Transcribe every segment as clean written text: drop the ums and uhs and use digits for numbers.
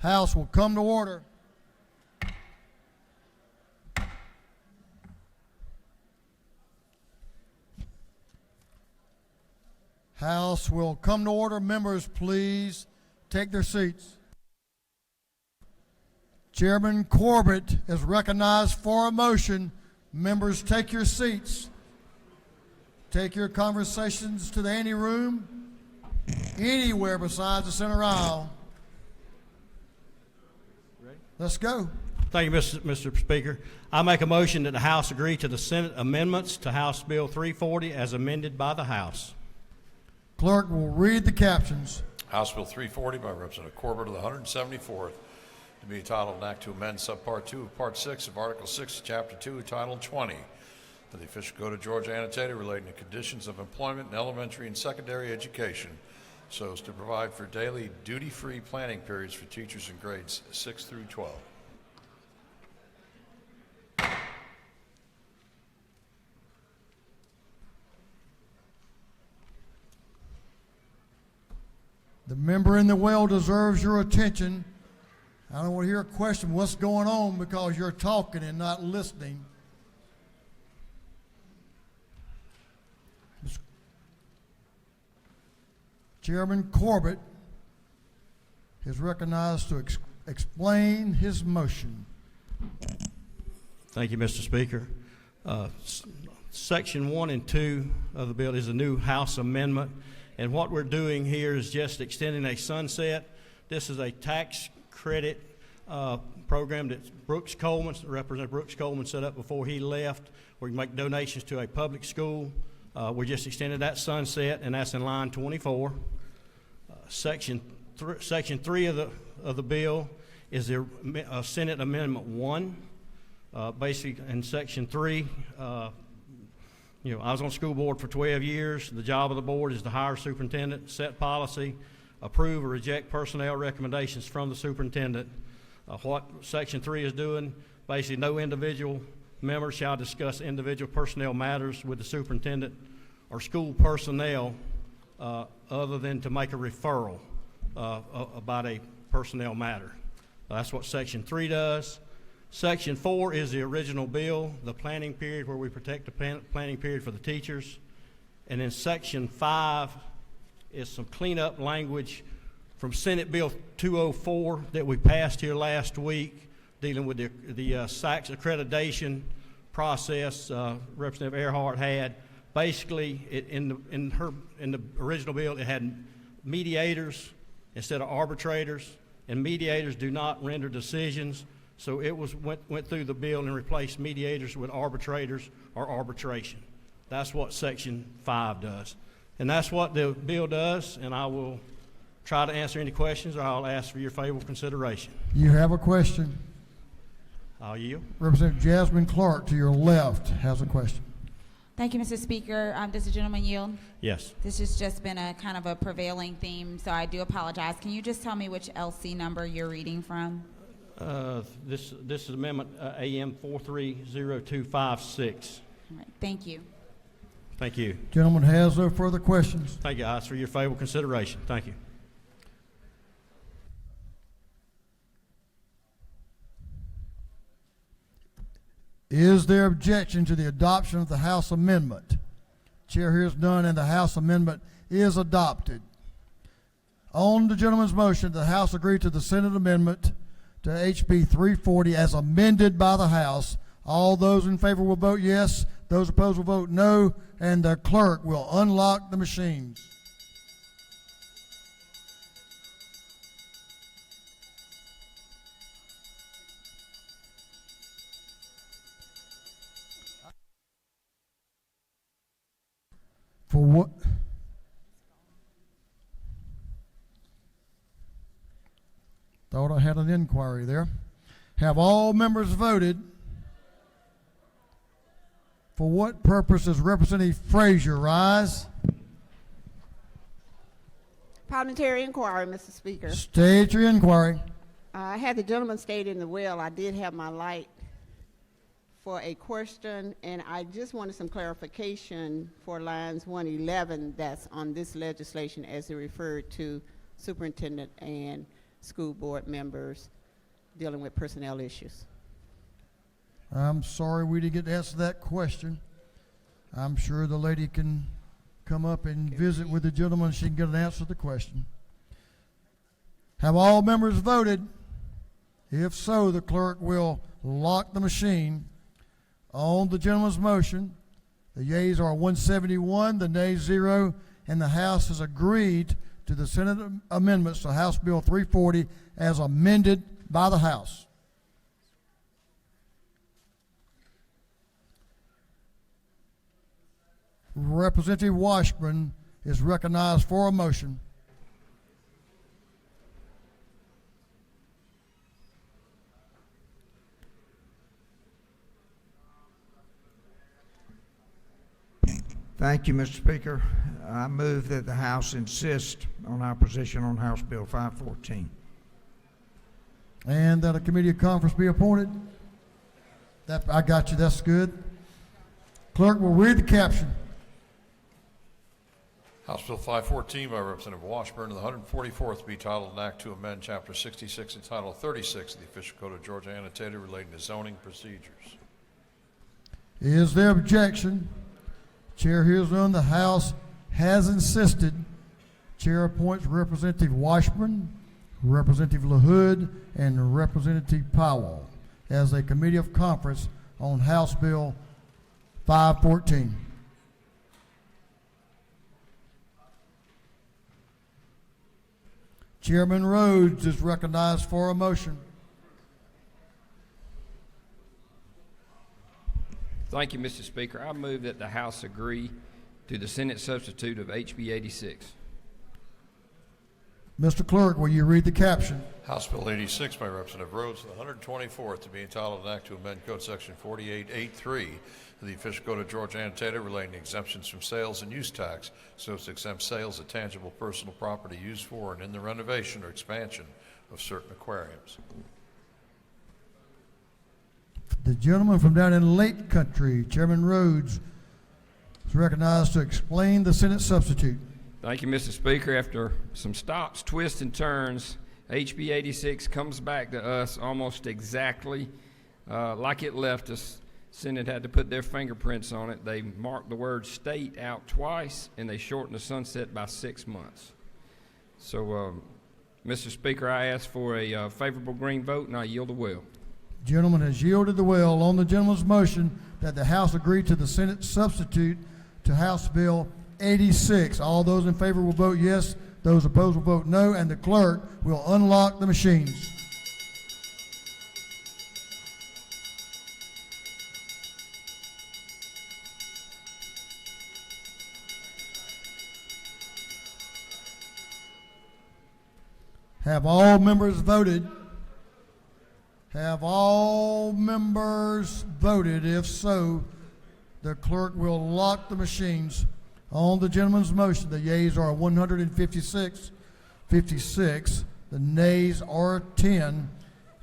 House will come to order. House will come to order. Members, please take their seats. Chairman Corbett is recognized for a motion. Members, take your seats. Take your conversations to the anteroom, anywhere besides the center aisle. Ready? Let's go. Thank you, Mr. Speaker. I make a motion that the House agree to the Senate amendments to House Bill 340 as amended by the House. Clerk will read the captions. House Bill 340 by Representative Corbett of the 174th, to be entitled an act to amend subpart 2 of part 6 of Article 6 of Chapter 2, Title 20 of the Official Code of Georgia annotated relating to conditions of employment in elementary and secondary education, so as to provide for daily duty-free planning periods for teachers in grades 6 through 12. The member in the well deserves your attention. I don't want to hear a question, what's going on, because you're talking and not listening. Chairman Corbett is recognized to explain his motion. Thank you, Mr. Speaker. Section 1 and 2 of the bill is a new House amendment, and what we're doing here is just extending a sunset. This is a tax credit program that Representative Brooks Coleman set up before he left, where you can make donations to a public school. We just extended that sunset, and that's in line 24. Section 3 of the bill is the Senate Amendment 1. Basically, in Section 3, I was on school board for 12 years. The job of the board is to hire a superintendent, set policy, approve or reject personnel recommendations from the superintendent. What Section 3 is doing, basically no individual member shall discuss individual personnel matters with the superintendent or school personnel other than to make a referral about a personnel matter. That's what Section 3 does. Section 4 is the original bill, the planning period, where we protect the planning period for the teachers. And then Section 5 is some cleanup language from Senate Bill 204 that we passed here last week, dealing with the SACS accreditation process Representative Earhart had. Basically, in the original bill, it had mediators instead of arbitrators, and mediators do not render decisions. So it went through the bill and replaced mediators with arbitrators or arbitration. That's what Section 5 does. And that's what the bill does, and I will try to answer any questions, or I'll ask for your favorable consideration. You have a question? I'll yield. Representative Jasmine Clark to your left has a question. Thank you, Mr. Speaker. Does the gentleman yield? Yes. This has just been a kind of a prevailing theme, so I do apologize. Can you just tell me which LC number you're reading from? This is Amendment AM 430256. All right, thank you. Thank you. Gentleman has no further questions. Thank you. I ask for your favorable consideration. Thank you. Is there objection to the adoption of the House amendment? Chair hears none, and the House amendment is adopted. On the gentleman's motion, the House agree to the Senate amendment to HB 340 as amended by the House. All those in favor will vote yes. Those opposed will vote no, and the clerk will unlock the machines. For what? Thought I had an inquiry there. Have all members voted? For what purpose does Representative Frazier rise? Parliamentary inquiry, Mr. Speaker. State your inquiry. I had the gentleman state in the will. I did have my light for a question, and I just wanted some clarification for lines 111 that's on this legislation as it referred to superintendent and school board members dealing with personnel issues. I'm sorry we didn't get to answer that question. I'm sure the lady can come up and visit with the gentleman. She can get an answer to the question. Have all members voted? If so, the clerk will lock the machine. On the gentleman's motion, the yeas are 171, the nays 0, and the House has agreed to the Senate amendments to House Bill 340 as amended by the House. Representative Washburn is recognized for a motion. Thank you, Mr. Speaker. I move that the House insist on our position on House Bill 514. And that a committee of conference be appointed. That, I got you, that's good. Clerk will read the caption. House Bill 514 by Representative Washburn to the 144th be titled an act to amend Chapter 66 and Title 36 of the Official Code of Georgia annotated relating to zoning procedures. Is there objection? Chair hears none. The House has insisted. Chair appoints Representative Washburn, Representative LaHood, and Representative Powell as a committee of conference on House Bill 514. Chairman Rhodes is recognized for a motion. Thank you, Mr. Speaker. I move that the House agree to the Senate substitute of HB 86. Mr. Clerk, will you read the caption? House Bill 86 by Representative Rhodes to the 124th to be entitled an act to amend Code Section 4883 of the Official Code of Georgia annotated relating to exemptions from sales and use tax so as to exempt sales of tangible personal property used for and in the renovation or expansion of certain aquariums. The gentleman from down in Lake Country, Chairman Rhodes, is recognized to explain the Senate substitute. Thank you, Mr. Speaker. After some stops, twists, and turns, HB 86 comes back to us almost exactly like it left us. Senate had to put their fingerprints on it. They marked the word state out twice, and they shortened the sunset by 6 months. So, Mr. Speaker, I ask for a favorable green vote, and I yield the will. Gentleman has yielded the will on the gentleman's motion that the House agree to the Senate substitute to House Bill 86. All those in favor will vote yes. Those opposed will vote no, and the clerk will unlock the machines. Have all members voted? Have all members voted? If so, the clerk will lock the machines. On the gentleman's motion, the yeas are 156, the nays are 10,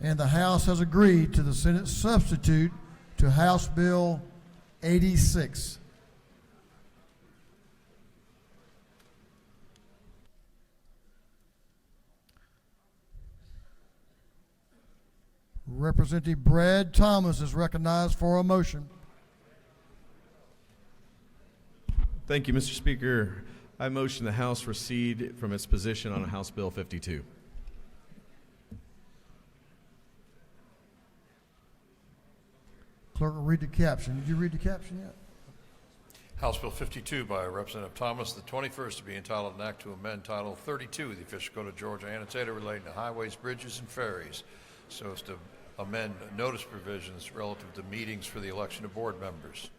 and the House has agreed to the Senate substitute to House Bill 86. Representative Brad Thomas is recognized for a motion. Thank you, Mr. Speaker. I motion the House recede from its position on House Bill 52. Clerk will read the caption. Did you read the caption yet? House Bill 52 by Representative Thomas, the 21st to be entitled an act to amend Title 32 of the Official Code of Georgia annotated relating to highways, bridges, and ferries so as to amend notice provisions relative to meetings for the election of board members.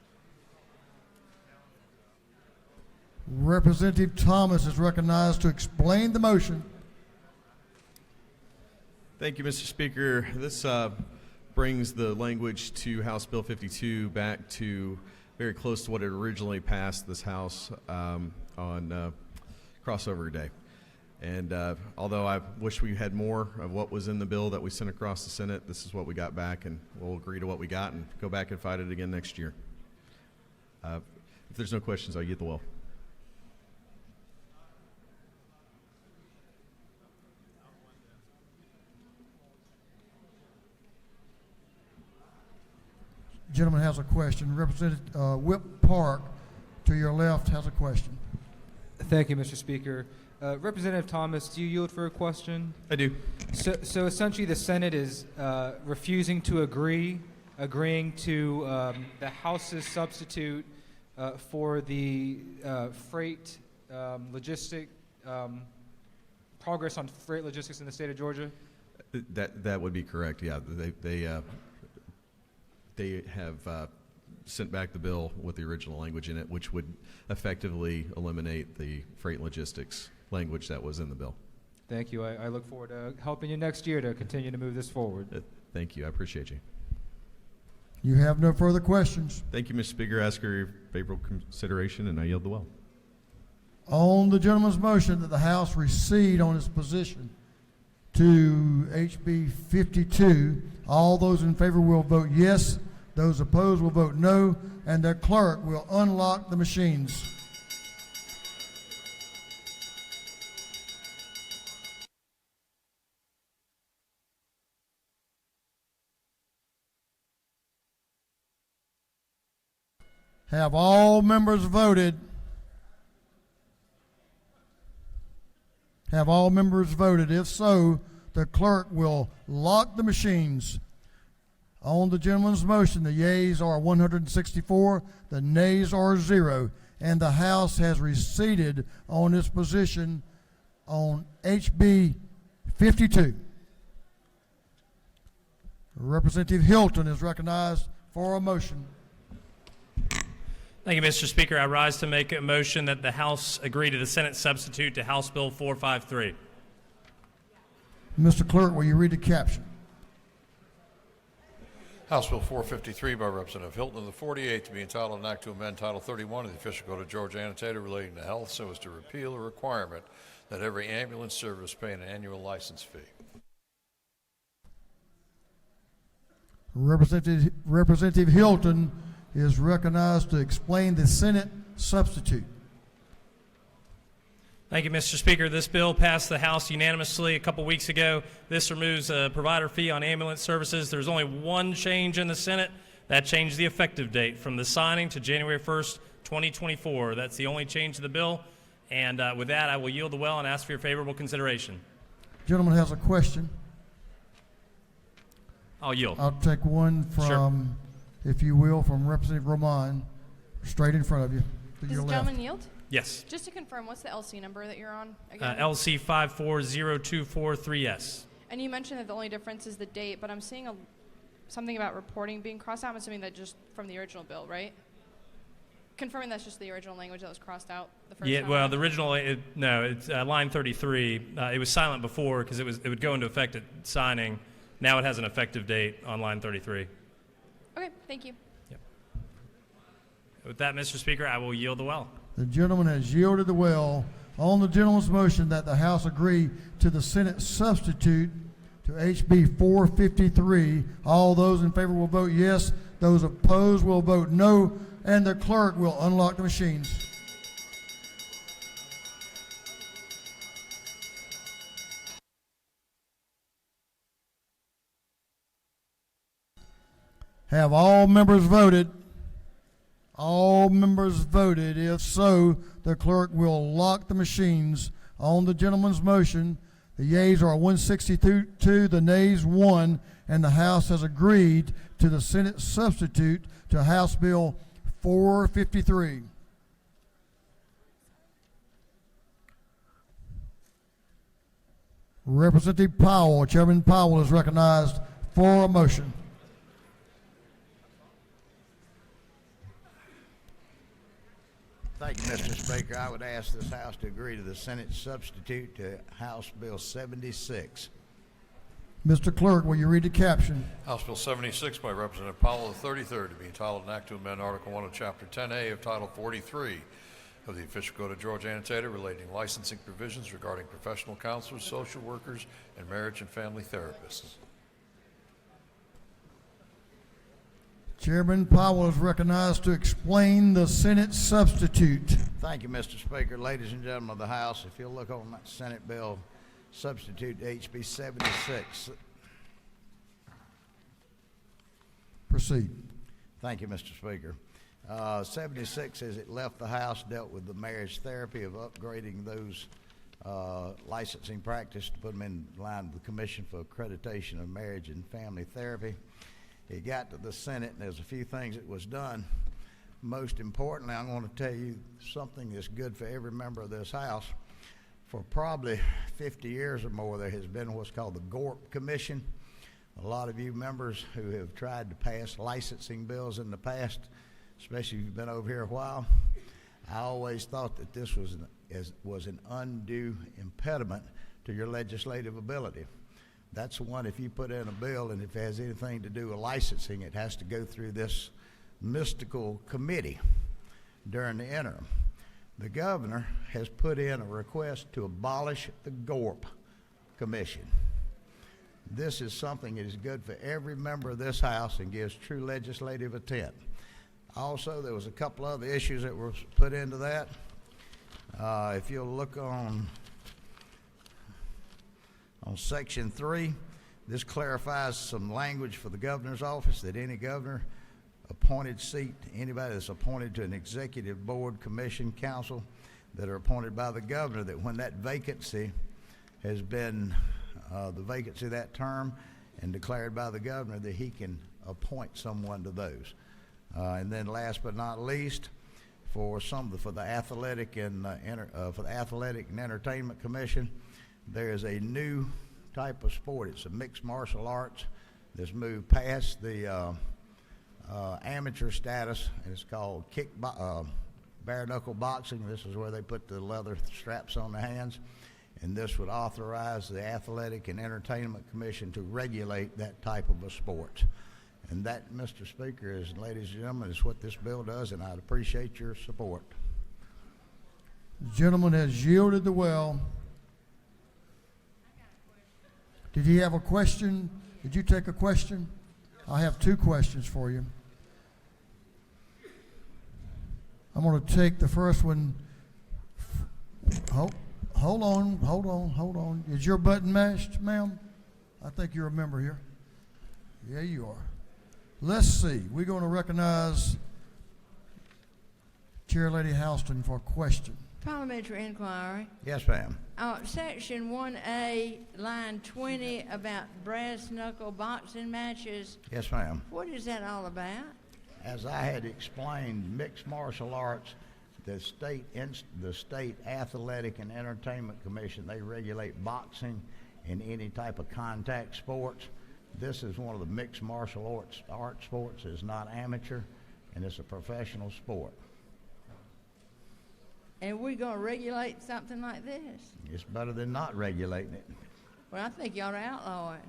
Representative Thomas is recognized to explain the motion. Thank you, Mr. Speaker. This brings the language to House Bill 52 back to very close to what it originally passed this House on crossover day. And although I wish we had more of what was in the bill that we sent across the Senate, this is what we got back, and we'll agree to what we got and go back and fight it again next year. If there's no questions, I'll yield the will. gentleman has a question. Representative Whip Park, to your left, has a question. Thank you, Mr. Speaker. Representative Thomas, do you yield for a question? I do. So essentially, the Senate is refusing to agreeing to the House's substitute for the freight progress on freight logistics in the state of Georgia. That would be correct. Yeah, they have sent back the bill with the original language in it, which would effectively eliminate the freight logistics language that was in the bill. Thank you. I look forward to helping you next year to continue to move this forward. Thank you. I appreciate you. You have no further questions. Thank you, Mr. Speaker. I ask for your favorable consideration, and I yield the well. On the gentleman's motion that the House recede on its position to HB 52, all those in favor will vote yes. Those opposed will vote no, and the clerk will unlock the machines. Have all members voted? Have all members voted? If so, the clerk will lock the machines. On the gentleman's motion, the yeas are 164, the nays are 0, and the House has receded on its position on HB 52. Representative Hilton is recognized for a motion. Thank you, Mr. Speaker. I rise to make a motion that the House agree to the Senate substitute to House Bill 453. Mr. Clerk, will you read the caption? House Bill 453 by Representative Hilton of the 48th to be entitled an act to amend Title 31 of the Official Code of Georgia Annotated relating to health so as to repeal a requirement that every ambulance service pay an annual license fee. Representative Hilton is recognized to explain the Senate substitute. Thank you, Mr. Speaker. This bill passed the House unanimously a couple weeks ago. This removes a provider fee on ambulance services. There's only one change in the Senate. That changed the effective date from the signing to January 1st, 2024. That's the only change to the bill. And with that, I will yield the well and ask for your favorable consideration. Gentleman has a question. I'll yield. I'll take one from, if you will, from Representative Roman, straight in front of you. To Does your the left. gentleman yield? Yes. Just to confirm, what's the LC number that you're on again? LC 54023S. And you mentioned that the only difference is the date, but I'm seeing something about reporting being crossed out. I'm assuming that just from the original bill, right? Confirming that's just the original language that was crossed out the first Yeah, time well, around? the original, it's line 33. It was silent before because it would go into effect at signing. Now it has an effective date on line 33. Okay, thank you. Yep. With that, Mr. Speaker, I will yield the well. The gentleman has yielded the well. On the gentleman's motion that the House agree to the Senate substitute to HB 453, all those in favor will vote yes. Those opposed will vote no, and the clerk will unlock the machines. Have all members voted? All members voted. If so, the clerk will lock the machines. On the gentleman's motion, the yeas are 162, the nays 1, and the House has agreed to the Senate substitute to House Bill 453. Representative Powell, Chairman Powell is recognized for a motion. Thank you, Mr. Speaker. I would ask this House to agree to the Senate substitute to House Bill 76. Mr. Clerk, will you read the caption? House Bill 76 by Representative Powell of the 33rd to be entitled an act to amend Article 1 of Chapter 10A of Title 43 of the Official Code of Georgia Annotated relating to licensing provisions regarding professional counselors, social workers, and marriage and family therapists. Chairman Powell is recognized to explain the Senate substitute. Thank you, Mr. Speaker. Ladies and gentlemen of the House, if you'll look on that Senate bill, substitute to HB 76. Proceed. Thank you, Mr. Speaker. 76, as it left the House, dealt with the marriage therapy of upgrading those licensing practice to put them in line with the Commission for Accreditation of Marriage and Family Therapy. It got to the Senate, and there's a few things that was done. Most importantly, I'm going to tell you something that's good for every member of this House. For probably 50 years or more, there has been what's called the GORP Commission. A lot of you members who have tried to pass licensing bills in the past, especially if you've been over here a while, I always thought that this was an undue impediment to your legislative ability. That's one, if you put in a bill and if it has anything to do with licensing, it has to go through this mystical committee during the interim. The governor has put in a request to abolish the GORP Commission. This is something that is good for every member of this House and gives true legislative intent. Also, there was a couple other issues that were put into that. If you'll look on Section 3, this clarifies some language for the governor's office that any governor appointed seat, anybody that's appointed to an executive board, commission, council that are appointed by the governor, that when that vacancy has been the vacancy of that term and declared by the governor, that he can appoint someone to those. And then last but not least, for the athletic and entertainment commission, there is a new type of sport. It's a mixed martial arts that's moved past the amateur status. It's called bare knuckle boxing. This is where they put the leather straps on the hands, and this would authorize the Athletic and Entertainment Commission to regulate that type of a sport. And that, Mr. Speaker, ladies and gentlemen, is what this bill does, and I'd appreciate your support. The gentleman has yielded the well. Did he have a question? Did you take a question? I have two questions for you. I'm going to take the first one. Hold on. Is your button mashed, ma'am? I think you're a member here. Yeah, you are. Let's see. We're going to recognize Chair Lady Houston for a question. Parliamentary inquiry. Yes, ma'am. Section 1A, line 20, about brass knuckle boxing matches. Yes, ma'am. What is that all about? As I had explained, mixed martial arts, the state Athletic and Entertainment Commission, they regulate boxing and any type of contact sports. This is one of the mixed martial arts sports. It's not amateur, and it's a professional sport. And we're going to regulate something like this? It's better than not regulating it. Well, I think you ought to outlaw it.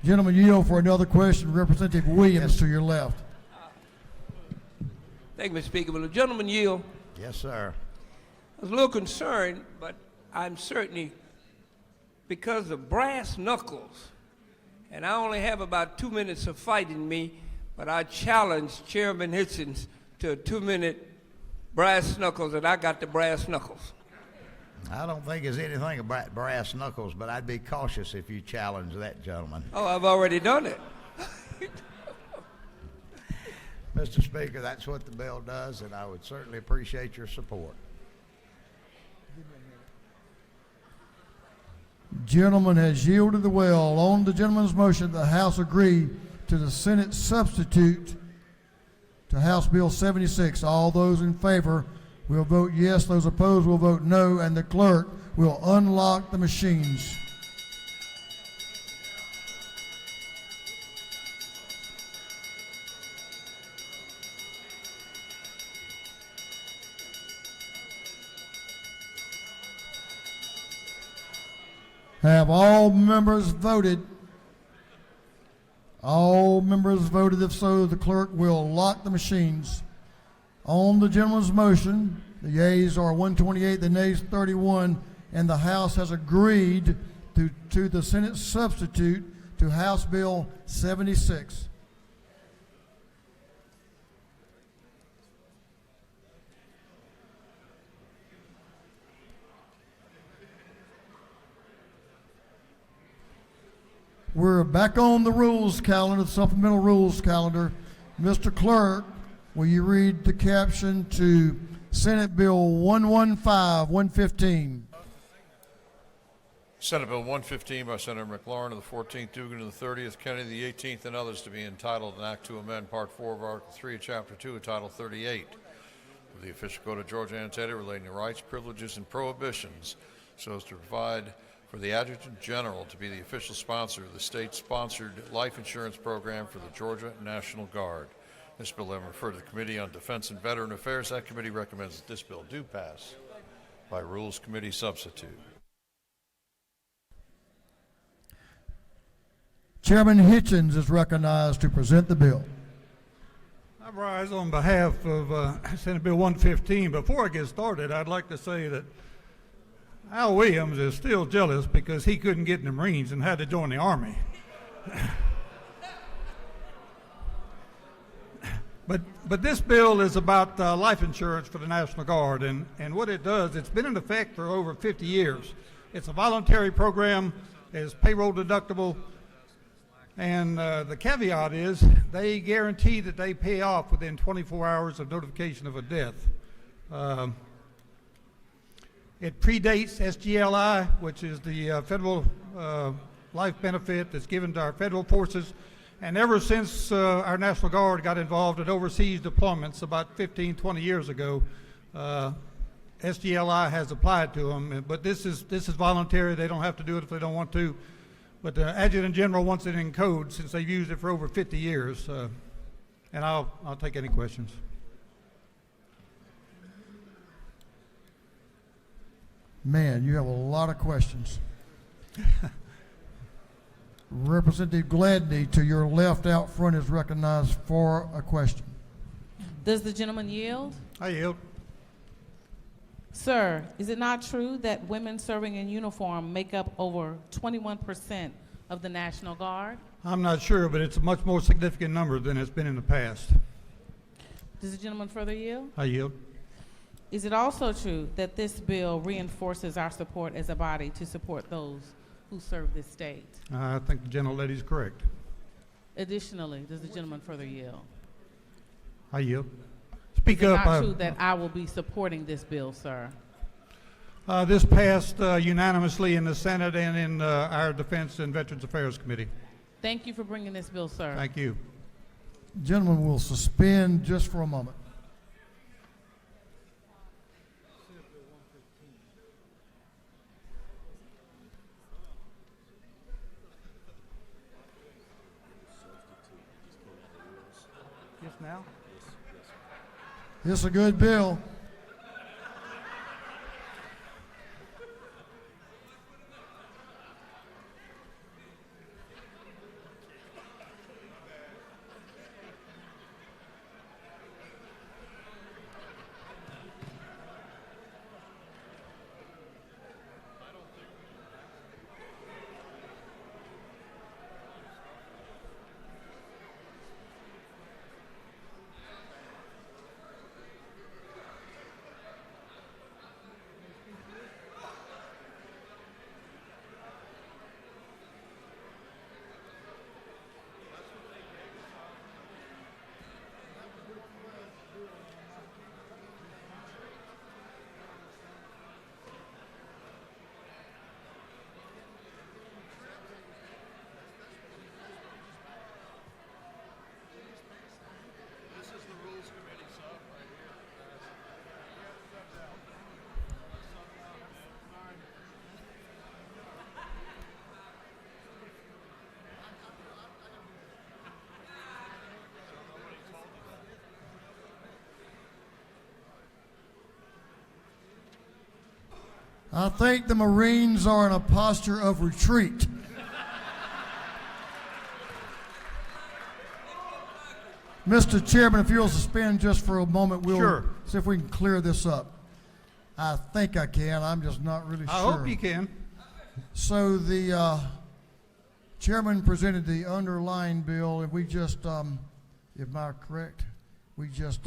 Gentleman, yield for another question. Representative Williams, yes, to your left. Thank you, Mr. Speaker. Will the gentleman yield? Yes, sir. I was a little concerned, but I'm certainly, because of brass knuckles, and I only have about 2 minutes of fight in me, but I challenge Chairman Hitchens to a 2-minute brass knuckles, and I got the brass knuckles. I don't think there's anything about brass knuckles, but I'd be cautious if you challenge that gentleman. Oh, I've already done it. Mr. Speaker, that's what the bill does, and I would certainly appreciate your support. Gentleman has yielded the well. On the gentleman's motion, the House agree to the Senate substitute to House Bill 76. All those in favor will vote yes. Those opposed will vote no, and the clerk will unlock the machines. Have all members voted? All members voted. If so, the clerk will lock the machines. On the gentleman's motion, the yeas are 128, the nays 31, and the House has agreed to the Senate substitute to House Bill 76. We're back on the rules calendar, the supplemental rules calendar. Mr. Clerk, will you read the caption to Senate Bill 115-115? Senate Bill 115 by Senator McLaurin of the 14th, Dugan of the 30th, Kennedy the 18th, and others to be entitled an act to amend Part 4 of Article 3 of Chapter 2 of Title 38 of the official code of Georgia annotated relating to rights, privileges, and prohibitions so as to provide for the Adjutant General to be the official sponsor of the state-sponsored life insurance program for the Georgia National Guard. This bill has been referred to the Committee on Defense and Veteran Affairs. That committee recommends that this bill do pass by Rules Committee substitute. Chairman Hitchens is recognized to present the bill. I rise on behalf of Senate Bill 115. Before I get started, I'd like to say that Al Williams is still jealous because he couldn't get in the Marines and had to join the Army. But this bill is about life insurance for the National Guard, and what it does, it's been in effect for over 50 years. It's a voluntary program, it's payroll deductible, and the caveat is they guarantee that they pay off within 24 hours of notification of a death. It predates SGLI, which is the federal life benefit that's given to our federal forces. And ever since our National Guard got involved in overseas deployments about 15, 20 years ago, SGLI has applied to them. But this is voluntary. They don't have to do it if they don't want to. But the Adjutant General wants it in code since they've used it for over 50 years. And I'll take any questions. Man, you have a lot of questions. Representative Gladney, to your left out front, is recognized for a question. Does the gentleman yield? I yield. Sir, is it not true that women serving in uniform make up over 21% of the National Guard? I'm not sure, but it's a much more significant number than it's been in the past. Does the gentleman further yield? I yield. Is it also true that this bill reinforces our support as a body to support those who serve this state? I think the gentlelady is correct. Additionally, does the gentleman further yield? I yield. Speak Is it up. not true that I will be supporting this bill, sir? This passed unanimously in the Senate and in our Defense and Veterans Affairs Committee. Thank you for bringing this bill, sir. Thank you. Gentlemen, will suspend just for a moment. Yes, now? This is a good bill. I think the Marines are in a posture of retreat. Mr. Chairman, if you'll suspend just for a moment, we'll see if we can clear this up. I think I can. I'm just not really sure. I hope you can. So the chairman presented the underlying bill, and we just, am I correct? We just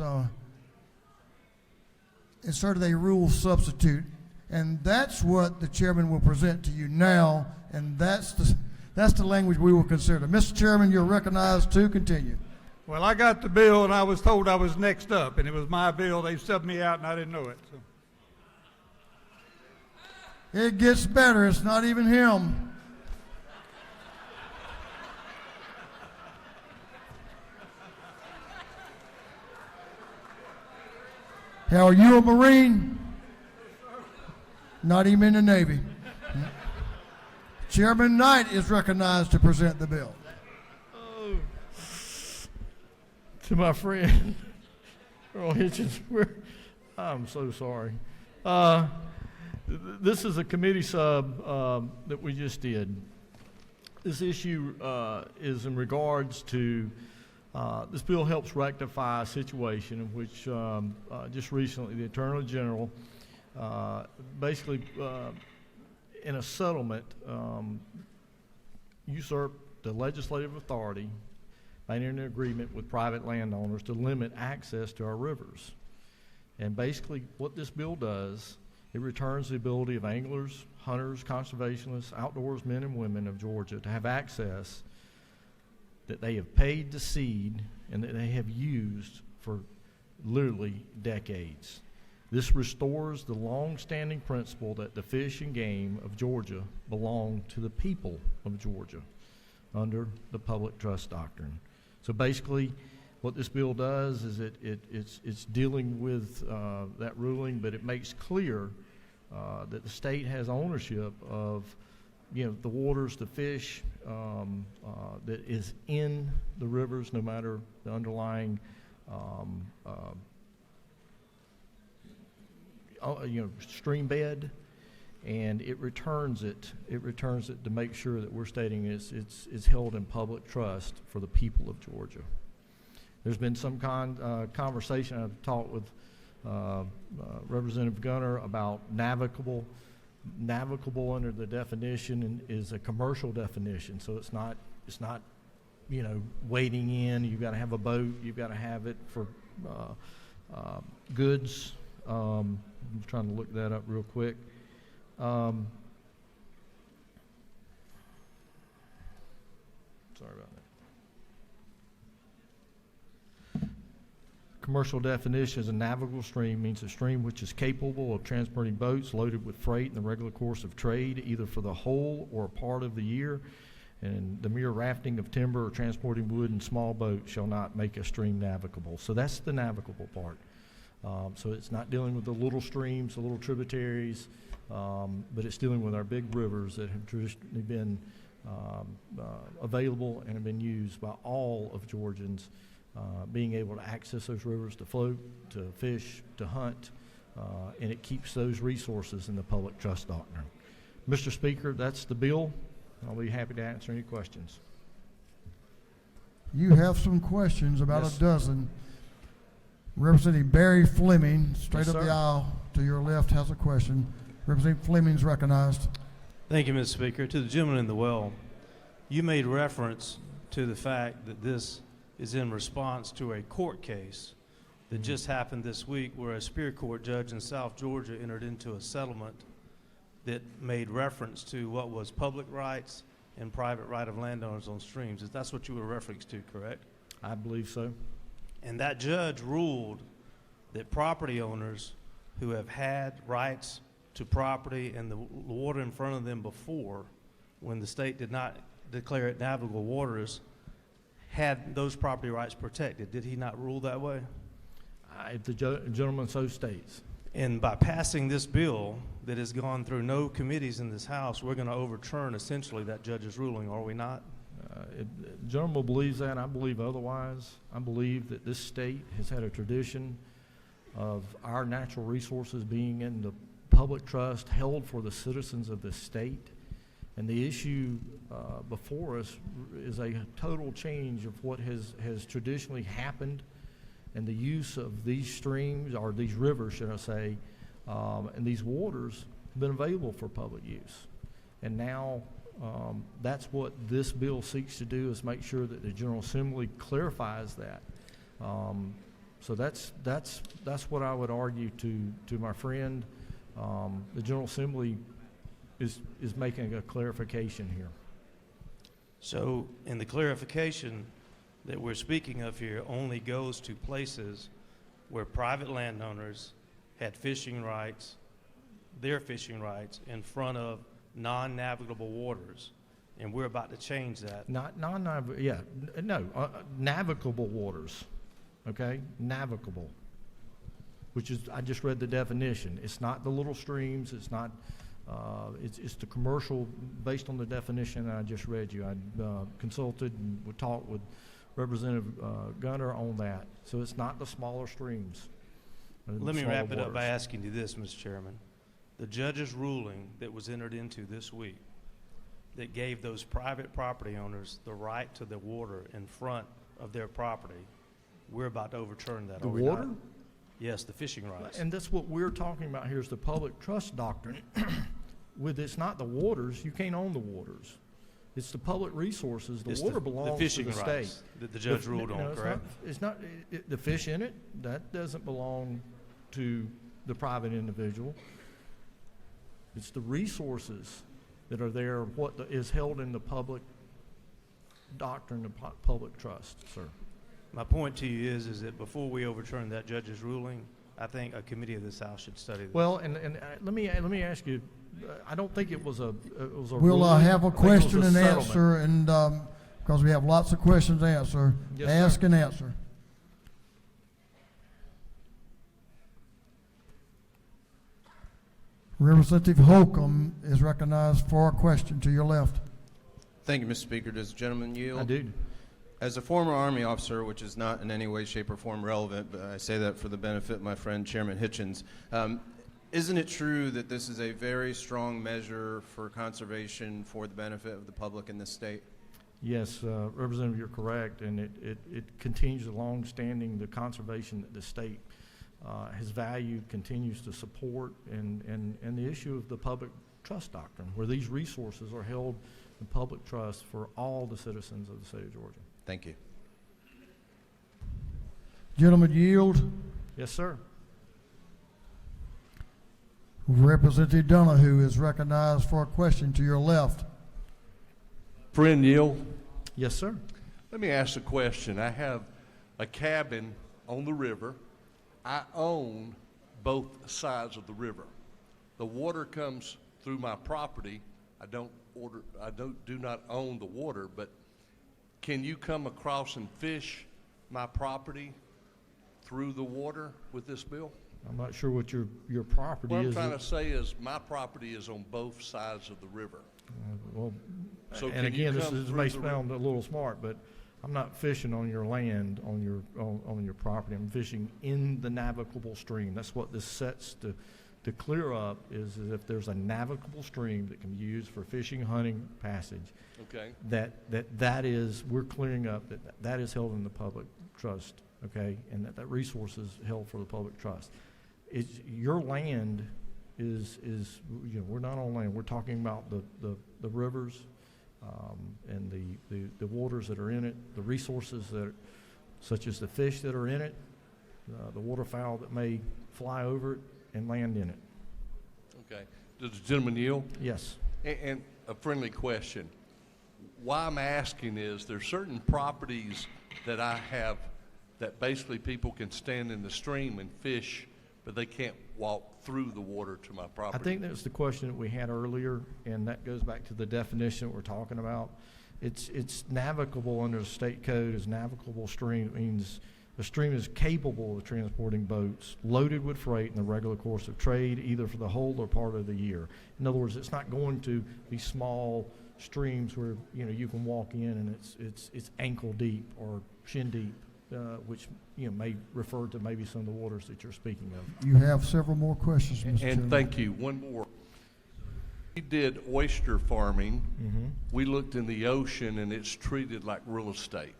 inserted a rule substitute. And that's what the chairman will present to you now, and that's That's the language we will consider. Mr. Chairman, you're recognized to continue. Well, I got the bill, and I was told I was next up, and it was my bill. They subbed me out, and I didn't know it. So. It gets better. It's not even him. How are you a Marine? Not even in the Navy. Chairman Knight is recognized to present the bill. Oh, to my friend Earl Hitchens, I'm so sorry. This is a committee sub that we just did. This issue is in regards to this bill helps rectify a situation in which just recently the Attorney General basically in a settlement usurped the legislative authority by entering an agreement with private landowners to limit access to our rivers. And basically what this bill does, it returns the ability of anglers, hunters, conservationists, outdoors men and women of Georgia to have access that they have paid to seed and that they have used for literally decades. This restores the long-standing principle that the fish and game of Georgia belong to the people of Georgia under the public trust doctrine. So basically, what this bill does is it's dealing with that ruling, but it makes clear that the state has ownership of the waters, the fish that is in the rivers, no matter the underlying stream bed, and it returns it. It returns it to make sure that we're stating it's held in public trust for the people of Georgia. There's been some conversation. I've talked with Representative Gunner about navigable. Navigable under the definition is a commercial definition, so it's not wading in. You've got to have a boat. You've got to have it for goods. I'm trying to look that up real quick. Sorry about that. Commercial definition is a navigable stream means a stream which is capable of transporting boats loaded with freight in the regular course of trade, either for the whole or a part of the year. And the mere rafting of timber or transporting wood in small boats shall not make a stream navigable. So that's the navigable part. So it's not dealing with the little streams, the little tributaries, but it's dealing with our big rivers that have traditionally been available and have been used by all of Georgians, being able to access those rivers to float, to fish, to hunt, and it keeps those resources in the public trust doctrine. Mr. Speaker, that's the bill. I'll be happy to answer any questions. You have some questions, about Yes. a dozen. Representative Barry Fleming, straight Yes, up sir. the aisle to your left, has a question. Representative Fleming's recognized. Thank you, Mr. Speaker. To the gentleman in the well, you made reference to the fact that this is in response to a court case that just happened this week where a Superior Court judge in South Georgia entered into a settlement that made reference to what was public rights and private right of landowners on streams. That's what you were referring to, correct? I believe so. And that judge ruled that property owners who have had rights to property and the water in front of them before, when the state did not declare it navigable waters, had those property rights protected. Did he not rule that way? If the gentleman so states. And by passing this bill that has gone through no committees in this House, we're going to overturn essentially that judge's ruling, are we not? The gentleman believes that. I believe otherwise. I believe that this state has had a tradition of our natural resources being in the public trust, held for the citizens of this state. And the issue before us is a total change of what has traditionally happened, and the use of these streams, or these rivers, should I say, and these waters have been available for public use. And now that's what this bill seeks to do, is make sure that the General Assembly clarifies that. So that's what I would argue to my friend. The General Assembly is making a clarification here. So, in the clarification that we're speaking of here only goes to places where private landowners had fishing rights, their fishing rights, in front of non-navigable waters. And we're about to change that. Navigable waters, okay? Navigable, which is, I just read the definition. It's not the little streams, it's not, it's the commercial, based on the definition I just read you. I consulted and would talk with Representative Gunner on that. So it's not the smaller streams. Let me wrap it up by asking you this, Mr. Chairman. The judge's ruling that was entered into this week that gave those private property owners the right to the water in front of their property, we're about to overturn that. The are we water? not? Yes, the fishing rights. And that's what we're talking about here is the public trust doctrine. It's not the waters, you can't own the waters. It's the public resources. The water belongs the fishing to the rights state. that the judge ruled on, correct? It's not the fish in it, that doesn't belong to the private individual. It's the resources that are there, what is held in the public doctrine of public trust, sir. My point to you is that before we overturn that judge's ruling, I think a committee of this House should study this. Well, and let me ask you, I don't think it was a We'll ruling. have a I think it was question and settlement. answer, and because we have lots of questions to answer, Yes, ask sir. and answer. Representative Holcomb is recognized for a question to your left. Thank you, Mr. Speaker. Does the gentleman yield? I do. As a former Army officer, which is not in any way, shape, or form relevant, but I say that for the benefit of my friend Chairman Hitchens, isn't it true that this is a very strong measure for conservation for the benefit of the public in this state? Yes, Representative, you're correct, and it continues the long-standing, the conservation that the state has valued, continues to support, and the issue of the public trust doctrine, where these resources are held in public trust for all the citizens of the state of Georgia. Thank you. Gentlemen, yield. Yes, sir. Representative Donahue is recognized for a question to your left. Friend yield. Yes, sir. Let me ask a question. I have a cabin on the river. I own both sides of the river. The water comes through my property. I do not own the water, but can you come across and fish my property through the water with this bill? I'm not sure what your property What I'm is. trying to say is my property is on both sides of the river. Well, So and can you again, this come through may the sound a little smart, but I'm not fishing on your land, on your property. I'm fishing in the navigable stream. That's what this sets to clear up is if there's a navigable stream that can be used for fishing, hunting, passage. Okay. That is, we're clearing up that is held in the public trust, okay, and that resource is held for the public trust. It's your land is we're not on land. We're talking about the rivers and the waters that are in it, the resources that, such as the fish that are in it, the waterfowl that may fly over it and land in it. Okay. Does the gentleman yield? Yes. And a friendly question. Why I'm asking is there's certain properties that I have that basically people can stand in the stream and fish, but they can't walk through the water to my property. I think that's the question that we had earlier, and that goes back to the definition that we're talking about. It's navigable under the state code as navigable stream. It means the stream is capable of transporting boats loaded with freight in the regular course of trade, either for the whole or part of the year. In other words, it's not going to be small streams where you can walk in and it's ankle deep or shin deep, which may refer to maybe some of the waters that you're speaking of. You have several more questions, Mr. Chairman. And thank you. One more. We did oyster farming. Mm-hmm. We looked in the ocean and it's treated like real estate.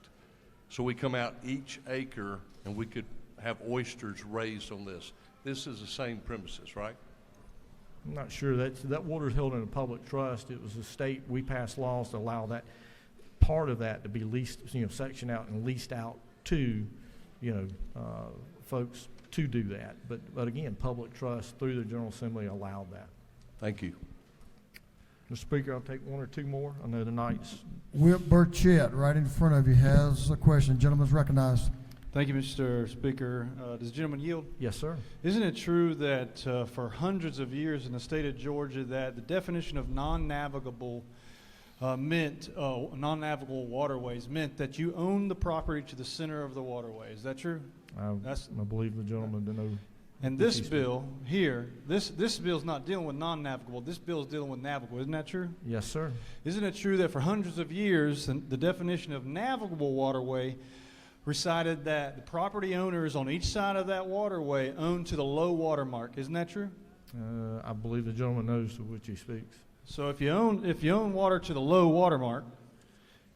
So we come out each acre and we could have oysters raised on this. This is the same premises, right? I'm not sure that water is held in a public trust. It was the state, we passed laws to allow that part of that to be leased, sectioned out and leased out to, folks to do that. But again, public trust through the General Assembly allowed that. Thank you. Mr. Speaker, I'll take one or two more. I know tonight's. Whip Burchett, right in front of you, has a question. Gentleman's recognized. Thank you, Mr. Speaker. Does the gentleman yield? Yes, sir. Isn't it true that for hundreds of years in the state of Georgia that the definition of non-navigable non-navigable waterways meant that you own the property to the center of the waterway? Is that true? I believe the gentleman to know. And this bill here, this bill's not dealing with non-navigable. This bill's dealing with navigable. Isn't that true? Yes, sir. Isn't it true that for hundreds of years, the definition of navigable waterway recited that the property owners on each side of that waterway own to the low water mark? Isn't that true? I believe the gentleman knows to which he speaks. So if you own water to the low water mark,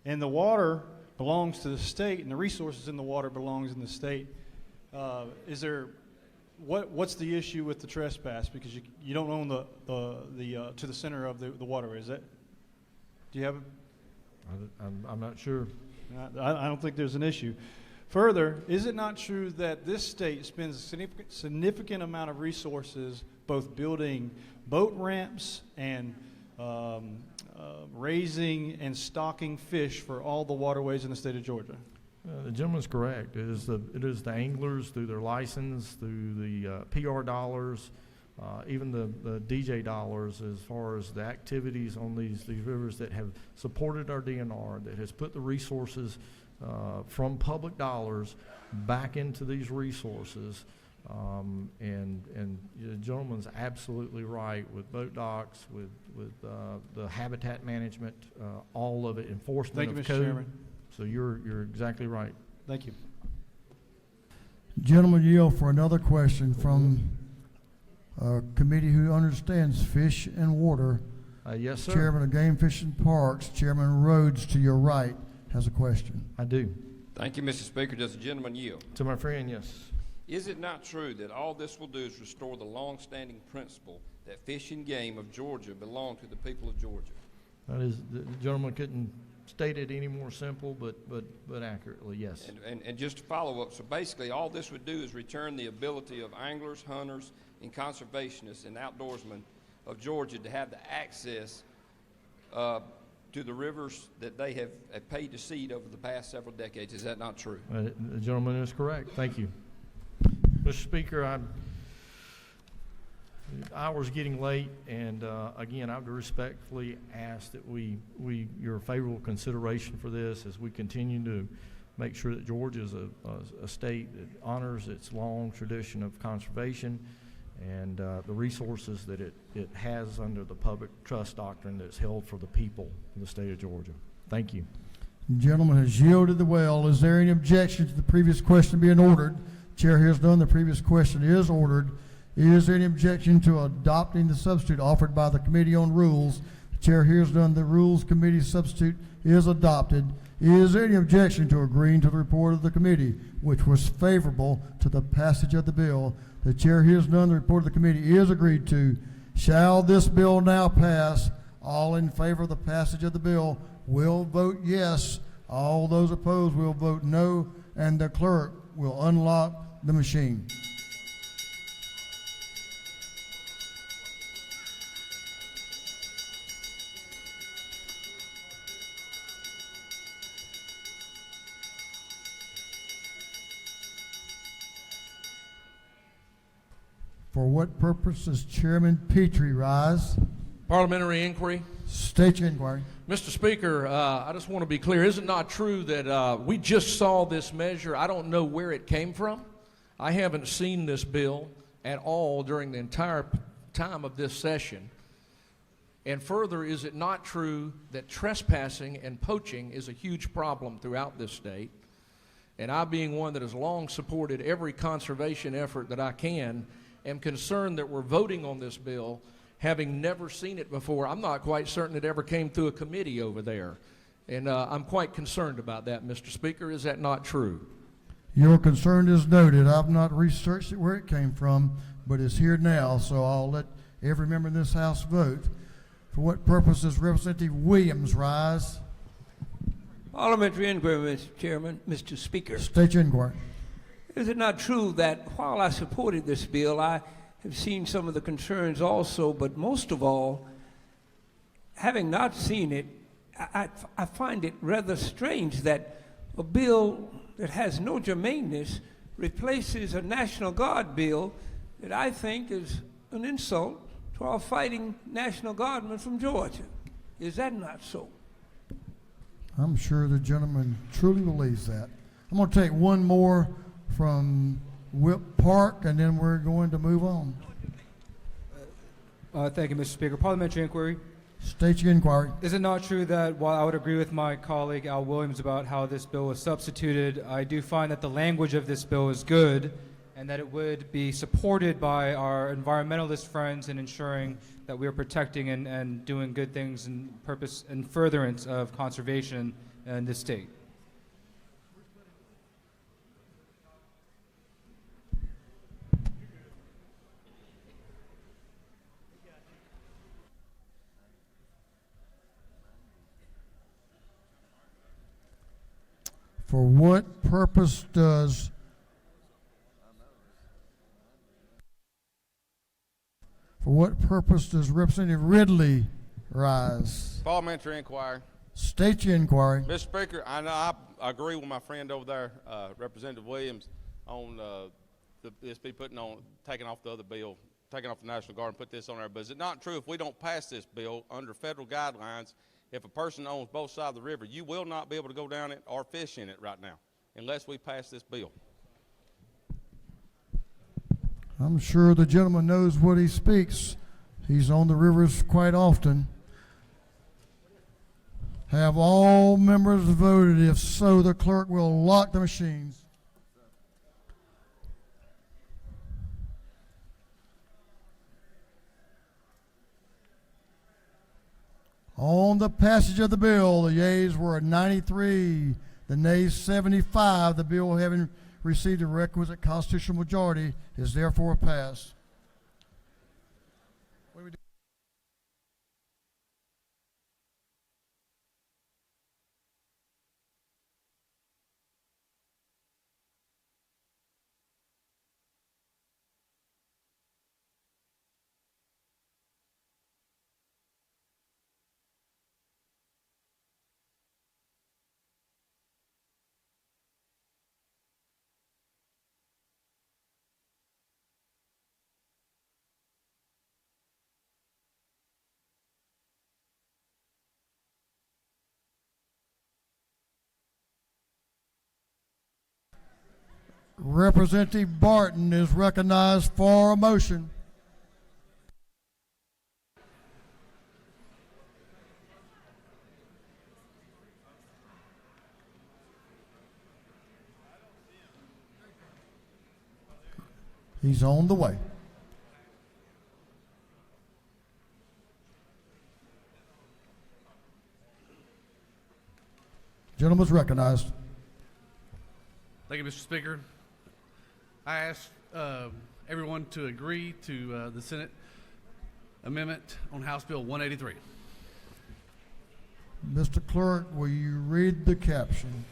and the water belongs to the state, and the resources in the water belongs in the state, what's the issue with the trespass? Because you don't own the to the center of the waterway. Is that? Do you have? I'm not sure. I don't think there's an issue. Further, is it not true that this state spends a significant amount of resources both building boat ramps and raising and stocking fish for all the waterways in the state of Georgia? The gentleman's correct. It is the anglers through their license, through the PR dollars, even the DJ dollars, as far as the activities on these rivers that have supported our DNR, that has put the resources from public dollars back into these resources. And the gentleman's absolutely right with boat docks, with the habitat management, all of it, enforcement of code. Thank you, Mr. Chairman. So you're exactly right. Thank you. Gentleman yield for another question from a committee who understands fish and water. Yes, sir. Chairman of Game Fish and Parks, Chairman Rhodes, to your right, has a question. I do. Thank you, Mr. Speaker. Does the gentleman yield? To my friend, yes. Is it not true that all this will do is restore the long-standing principle that fish and game of Georgia belong to the people of Georgia? That is, the gentleman couldn't state it any more simple, but accurately, yes. And just to follow up, so basically all this would do is return the ability of anglers, hunters, and conservationists and outdoorsmen of Georgia to have the access to the rivers that they have paid to seed over the past several decades. Is that not true? The gentleman is correct. Thank you. Mr. Speaker, hour's getting late, and again, I would respectfully ask that your favorable consideration for this as we continue to make sure that Georgia is a state that honors its long tradition of conservation and the resources that it has under the public trust doctrine that's held for the people of the state of Georgia. Thank you. The gentleman has yielded the well. Is there any objection to the previous question being ordered? Chair hears none. The previous question is ordered. Is there any objection to adopting the substitute offered by the Committee on Rules? The chair hears none. The Rules Committee substitute is adopted. Is there any objection to agreeing to the report of the committee, which was favorable to the passage of the bill? The chair hears none. The report of the committee is agreed to. Shall this bill now pass? All in favor of the passage of the bill will vote yes. All those opposed will vote no, and the clerk will unlock the machine. For what purpose does Chairman Petrie rise? Parliamentary inquiry. State your inquiry. Mr. Speaker, I just want to be clear. Is it not true that we just saw this measure? I don't know where it came from. I haven't seen this bill at all during the entire time of this session. And further, is it not true that trespassing and poaching is a huge problem throughout this state? And I, being one that has long supported every conservation effort that I can, am concerned that we're voting on this bill having never seen it before. I'm not quite certain it ever came through a committee over there. And I'm quite concerned about that, Mr. Speaker. Is that not true? Your concern is noted. I've not researched it where it came from, but it's here now, so I'll let every member in this House vote. For what purpose does Representative Williams rise? Parliamentary inquiry, Mr. Chairman, Mr. Speaker. State your inquiry. Is it not true that while I supported this bill, I have seen some of the concerns also, but most of all, having not seen it, I find it rather strange that a bill that has no germaneness replaces a National Guard bill that I think is an insult to our fighting National Guardmen from Georgia. Is that not so? I'm sure the gentleman truly believes that. I'm going to take one more from Whip Park, and then we're going to move on. Thank you, Mr. Speaker. Parliamentary inquiry. State your inquiry. Is it not true that while I would agree with my colleague Al Williams about how this bill was substituted, I do find that the language of this bill is good and that it would be supported by our environmentalist friends in ensuring that we are protecting and doing good things in purpose and furtherance of conservation in this state? For what purpose does Representative Ridley rise? Parliamentary inquiry. State your inquiry. Mr. Speaker, I know I agree with my friend over there, Representative Williams, on this be taking off the other bill, taking off the National Guard and put this on there. But is it not true if we don't pass this bill under federal guidelines, if a person owns both sides of the river, you will not be able to go down it or fish in it right now unless we pass this bill? I'm sure the gentleman knows what he speaks. He's on the rivers quite often. Have all members voted? If so, the clerk will lock the machines. On the passage of the bill, the yeas were 93, the nays 75. The bill, having received the requisite constitutional majority, is therefore passed. Representative Barton is recognized for a motion. He's on the way. Gentleman's recognized. Thank you, Mr. Speaker. I ask everyone to agree to the Senate amendment on House Bill 183. Mr. Clerk, will you read the caption?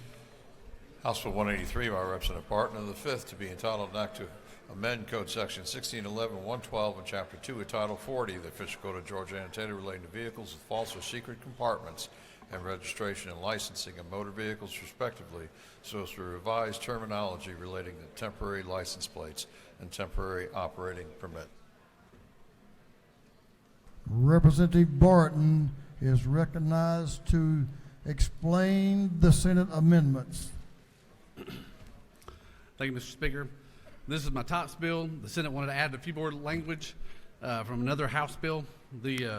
House Bill 183 by Representative Barton of the 5th, to be entitled an act to amend Code Section 1611-112 and Chapter 2 of Title 40 of the Official Code of Georgia annotated relating to vehicles with false or secret compartments and registration and licensing of motor vehicles respectively, so as to revise terminology relating to temporary license plates and temporary operating permit. Representative Barton is recognized to explain the Senate amendments. Thank you, Mr. Speaker. This is my TOPS bill. The Senate wanted to add a few more language from another House bill. This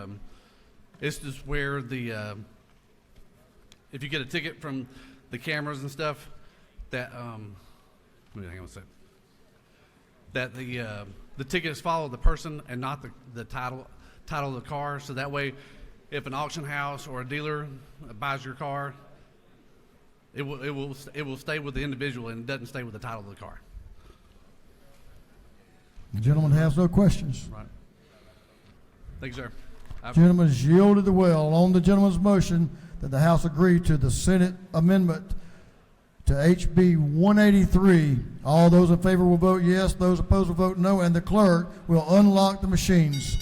is where if you get a ticket from the cameras and stuff, that hang on a second. That the tickets follow the person and not the title of the car. So that way, if an auction house or a dealer buys your car, it will stay with the individual and it doesn't stay with the title of the car. The gentleman has no questions. Right. Thank you, sir. Gentleman has yielded the will. On the gentleman's motion that the House agree to the Senate amendment to HB 183, all those in favor will vote yes, those opposed will vote no, and the clerk will unlock the machines.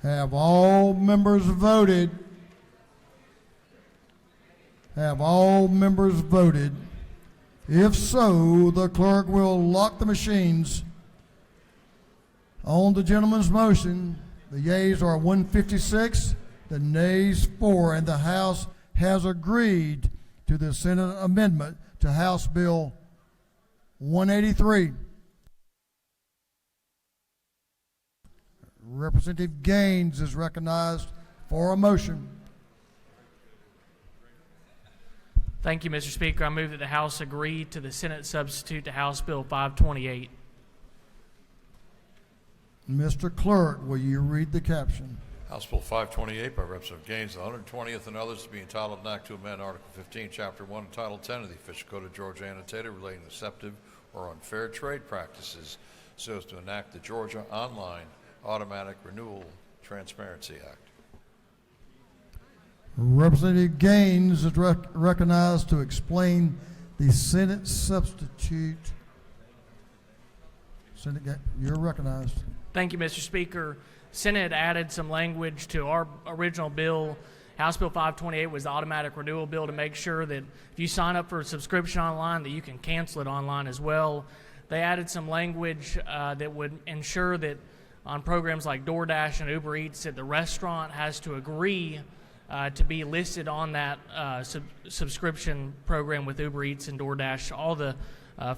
Have all members voted? Have all members voted? If so, the clerk will lock the machines. On the gentleman's motion, the yeas are 156, the nays 4, and the House has agreed to the Senate amendment to House Bill 183. Representative Gaines is recognized for a motion. Thank you, Mr. Speaker. I move that the House agree to the Senate substitute to House Bill 528. Mr. Clerk, will you read the caption? House Bill 528 by Representative Gaines, the 120th and others, to be entitled an act to amend Article 15, Chapter 1, and Title 10 of the Official Code of Georgia annotated relating to deceptive or unfair trade practices so as to enact the Georgia Online Automatic Renewal Transparency Act. Representative Gaines is recognized to explain the Senate substitute. You're recognized. Thank you, Mr. Speaker. Senate added some language to our original bill. House Bill 528 was the automatic renewal bill to make sure that if you sign up for a subscription online that you can cancel it online as well. They added some language that would ensure that on programs like DoorDash and Uber Eats that the restaurant has to agree to be listed on that subscription program with Uber Eats and DoorDash. All the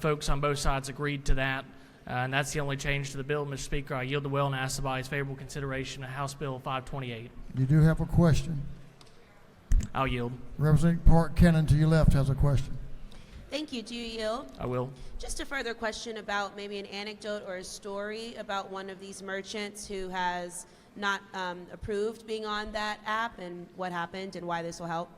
folks on both sides agreed to that. And that's the only change to the bill, Mr. Speaker. I yield the well and ask the body's favorable consideration of House Bill 528. You do have a question. I'll yield. Representative Park Cannon to your left has a question. Thank you. Do you yield? I will. Just a further question about maybe an anecdote or a story about one of these merchants who has not approved being on that app and what happened and why this will help.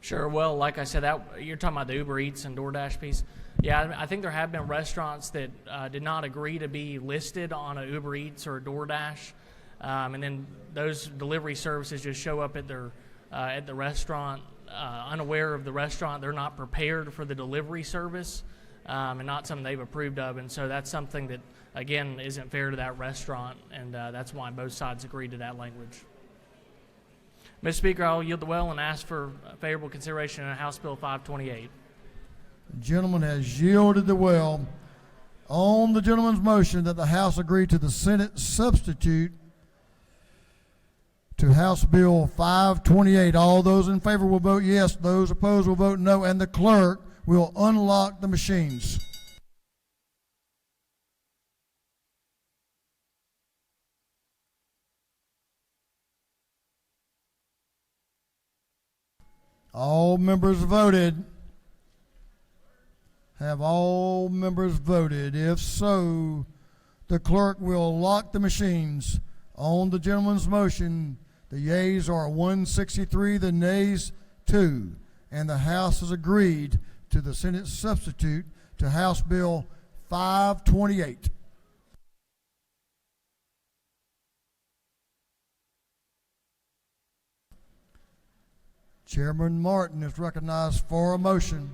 Sure. Well, like I said, you're talking about the Uber Eats and DoorDash piece. Yeah, I think there have been restaurants that did not agree to be listed on a Uber Eats or a DoorDash, and then those delivery services just show up at the restaurant, unaware of the restaurant. They're not prepared for the delivery service, and not something they've approved of, and so that's something that, again, isn't fair to that restaurant, and that's why both sides agreed to that language. Mr. Speaker, I'll yield the well and ask for favorable consideration of House Bill 528. The gentleman has yielded the well. On the gentleman's motion that the House agree to the Senate substitute to House Bill 528, all those in favor will vote yes, those opposed will vote no, and the clerk will unlock the machines. All members voted. Have all members voted? If so, the clerk will lock the machines. On the gentleman's motion, the yeas are 163, the nays 2, and the House has agreed to the Senate substitute to House Bill 528. Chairman Martin is recognized for a motion.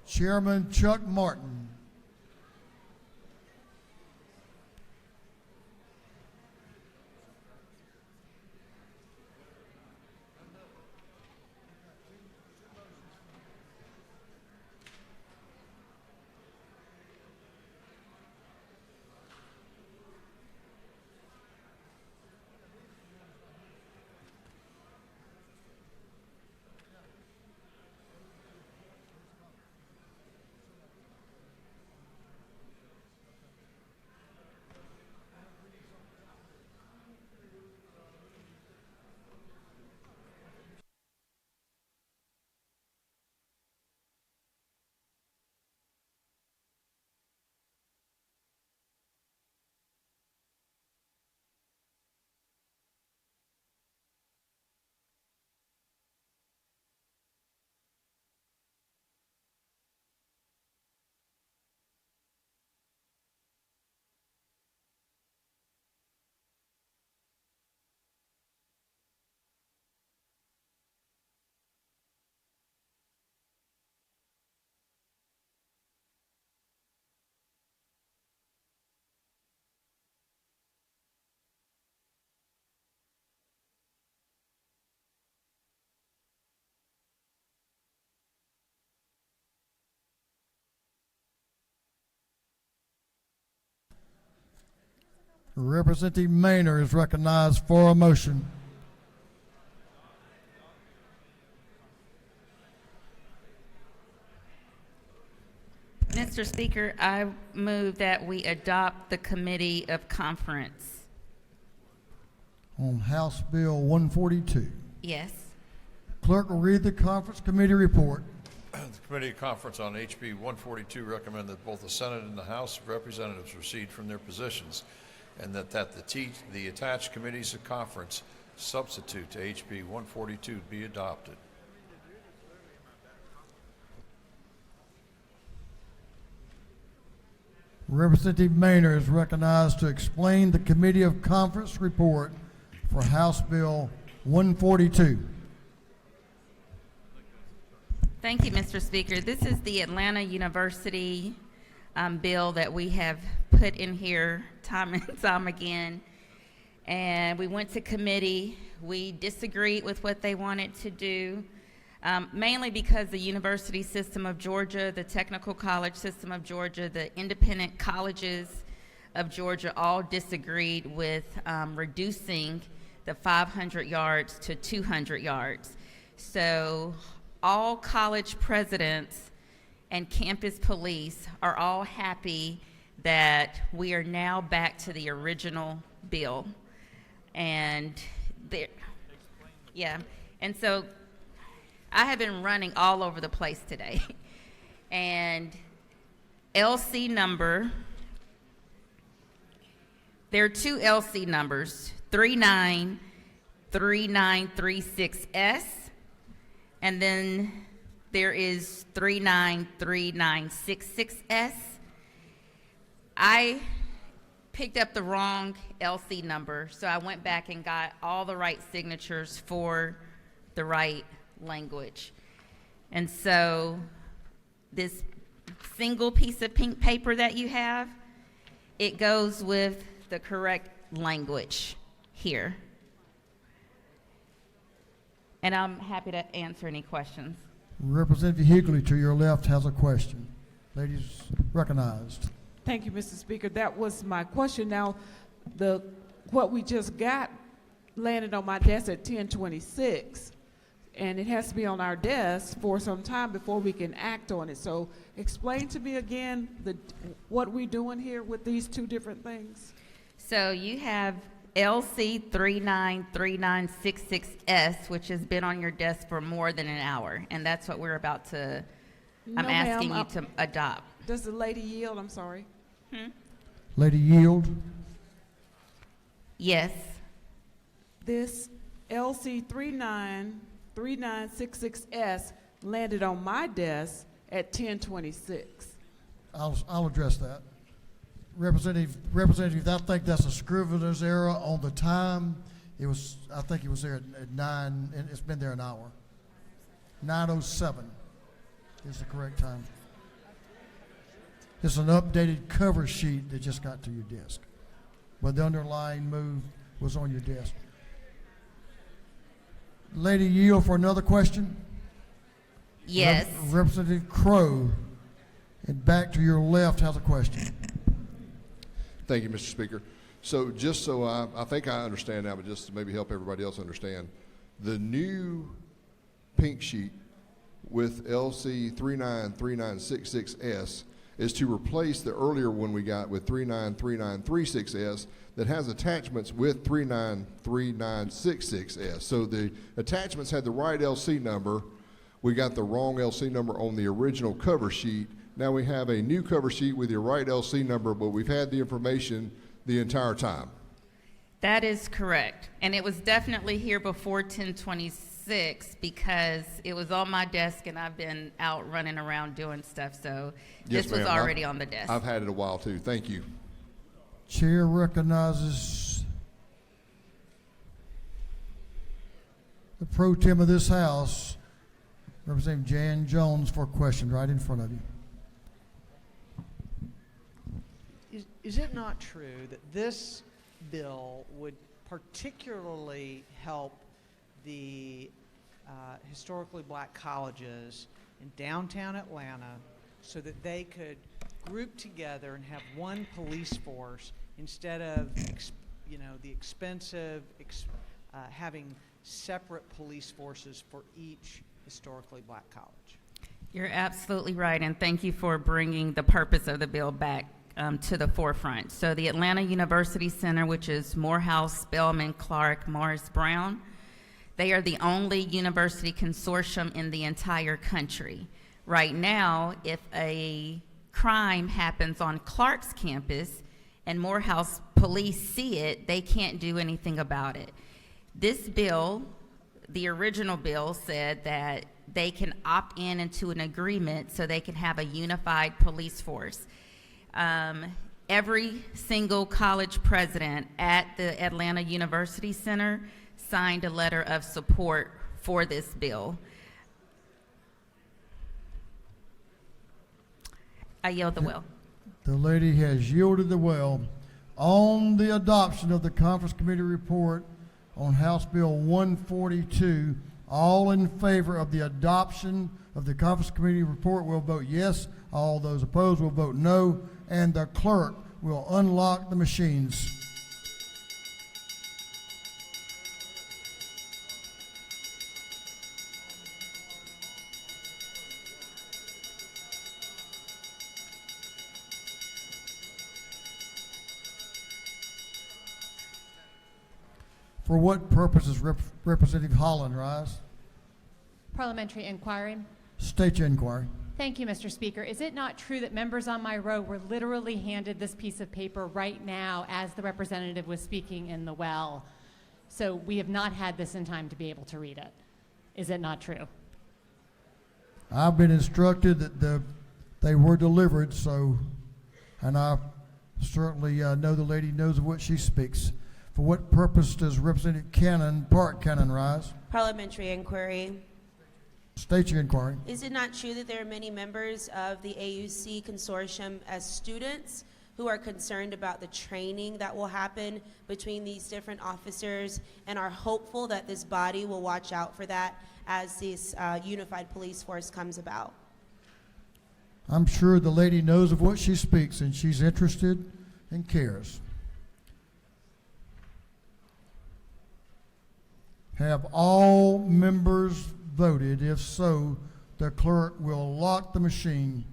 Chairman Chuck Martin. Representative Maynard is recognized for a motion. Mr. Speaker, I move that we adopt the committee of conference. On House Bill 142. Yes. Clerk will read the conference committee report. The Committee Conference on HB 142 recommend that both the Senate and the House of Representatives recede from their positions, and that the attached committees of conference substitute to HB 142 be adopted. Representative Maynard is recognized to explain the committee of conference report for House Bill 142. Thank you, Mr. Speaker. This is the Atlanta University bill that we have put in here time and time again. And we went to committee. We disagreed with what they wanted to do, mainly because the University System of Georgia, the Technical College System of Georgia, the independent colleges of Georgia all disagreed with reducing the 500 yards to 200 yards. So all college presidents and campus police are all happy that we are now back to the original bill. And and so I have been running all over the place today. And LC number, there are two LC numbers, 393936S, and then there is 393966S. I picked up the wrong LC number, so I went back and got all the right signatures for the right language. And so this single piece of pink paper that you have, it goes with the correct language here. And I'm happy to answer any questions. Representative Higley to your left has a question. Ladies recognized. Thank you, Mr. Speaker. That was my question. Now, what we just got landed on my desk at 10:26, and it has to be on our desk for some time before we can act on it. So explain to me again what we're doing here with these two different things. So you have LC 393966S, which has been on your desk for more than an hour, and that's what we're about to, I'm No, asking ma'am, you to adopt. Does the lady yield? I'm sorry. Lady yield. Yes. This LC 393966S landed on my desk at 10:26. I'll address that. Representative, I think that's a scrivener's error on the time. I think it was there at 9, and it's been there an hour. 9:07 is the correct time. It's an updated cover sheet that just got to your desk, but the underlying move was on your desk. Lady yield for another question? Yes. Representative Crow, and back to your left, has a question. Thank you, Mr. Speaker. So just so I think I understand now, but just to maybe help everybody else understand, the new pink sheet with LC 393966S is to replace the earlier one we got with 393936S that has attachments with 393966S. So the attachments had the right LC number. We got the wrong LC number on the original cover sheet. Now we have a new cover sheet with your right LC number, but we've had the information the entire time. That is correct. And it was definitely here before 10:26 because it was on my desk and I've been out running around doing stuff. So Yes, this was ma'am. already on the desk. I've had it a while too. Thank you. Chair recognizes the pro tem of this House, Representative Jan Jones, for a question right in front of you. Is it not true that this bill would particularly help the historically black colleges in downtown Atlanta so that they could group together and have one police force instead of the expensive having separate police forces for each historically black college. You're absolutely right, and thank you for bringing the purpose of the bill back to the forefront. So the Atlanta University Center, which is Morehouse, Spelman, Clark, Morris Brown, they are the only university consortium in the entire country. Right now, if a crime happens on Clark's campus and Morehouse police see it, they can't do anything about it. This bill, the original bill, said that they can opt into an agreement so they can have a unified police force. Every single college president at the Atlanta University Center signed a letter of support for this bill. I yield the will. The lady has yielded the will. On the adoption of the Conference Committee report on House Bill 142, all in favor of the adoption of the Conference Committee report will vote yes. All those opposed will vote no. And the clerk will unlock the machines. For what purpose is Representative Holland rise? Parliamentary inquiry. State your inquiry. Thank you, Mr. Speaker. Is it not true that members on my row were literally handed this piece of paper right now as the representative was speaking in the well? So we have not had this in time to be able to read it. Is it not true? I've been instructed that they were delivered, and I certainly know the lady knows of what she speaks. For what purpose does Representative Park Cannon rise? Parliamentary inquiry. State your inquiry. Is it not true that there are many members of the AUC consortium as students who are concerned about the training that will happen between these different officers and are hopeful that this body will watch out for that as this unified police force comes about? I'm sure the lady knows of what she speaks and she's interested and cares. Have all members voted? If so, the clerk will lock the machine.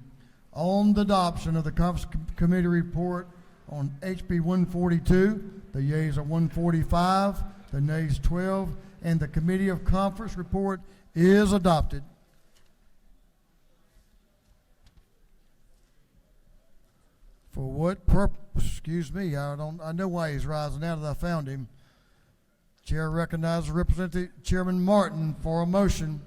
On the adoption of the Conference Committee report on HB 142, the yeas are 145, the nays 12, and the Committee of Conference report is adopted. For what purpose? Excuse me, I know why he's rising now that I found him. Chair recognizes Representative Chairman Martin for a motion.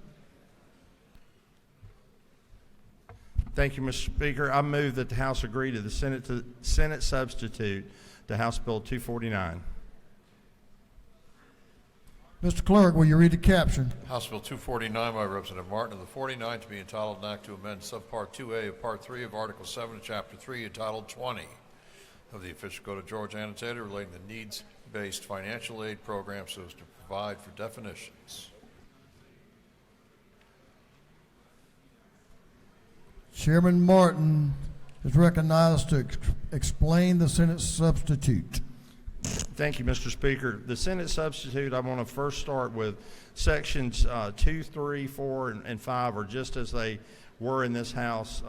Thank you, Mr. Speaker. I move that the House agree to the Senate substitute to House Bill 249. Mr. Clerk, will you read the caption? House Bill 249 by Representative Martin of the 49 to be entitled an act to amend subpart 2A of part 3 of Article 7 of Chapter 3 entitled 20 of the Official Code of Georgia Annotated relating to needs-based financial aid program so as to provide for definitions. Chairman Martin is recognized to explain the Senate substitute. Thank you, Mr. Speaker. The Senate substitute, I want to first start with sections 2, 3, 4, and 5 are just as they were in this House,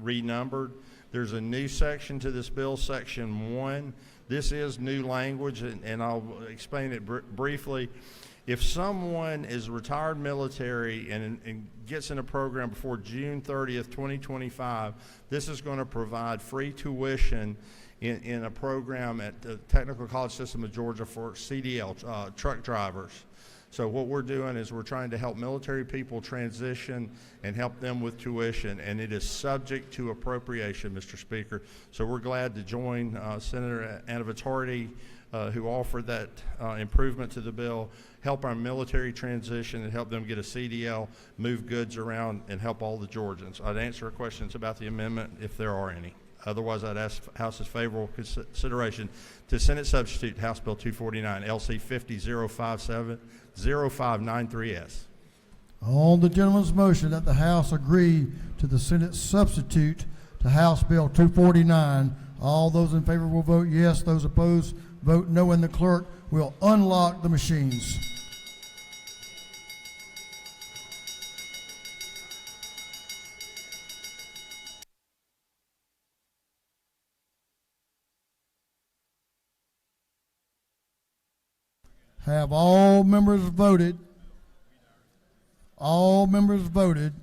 renumbered. There's a new section to this bill, section 1. This is new language, and I'll explain it briefly. If someone is retired military and gets in a program before June 30th, 2025, this is going to provide free tuition in a program at the Technical College System of Georgia for CDL, truck drivers. So what we're doing is we're trying to help military people transition and help them with tuition, and it is subject to appropriation, Mr. Speaker. So we're glad to join Senator Anavitari, who offered that improvement to the bill, help our military transition and help them get a CDL, move goods around, and help all the Georgians. I'd answer questions about the amendment if there are any. Otherwise, I'd ask House's favorable consideration to Senate substitute House Bill 249, LC 50-057-0593S. On the gentleman's motion that the House agree to the Senate substitute to House Bill 249, All those in favor will vote yes. Those opposed vote no, and the clerk will unlock the machines. Have all members voted? All members voted.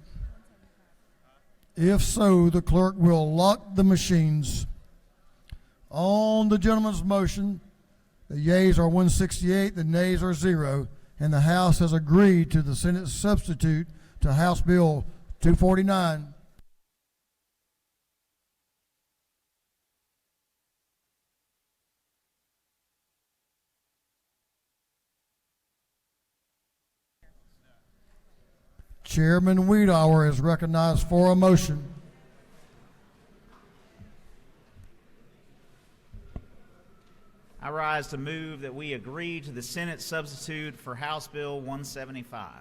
If so, the clerk will lock the machines. On the gentleman's motion, the yeas are 168, the nays are 0, and the House has agreed to the Senate substitute to House Bill 249. Chairman Wiedauer is recognized for a motion. I rise to move that we agree to the Senate substitute for House Bill 175.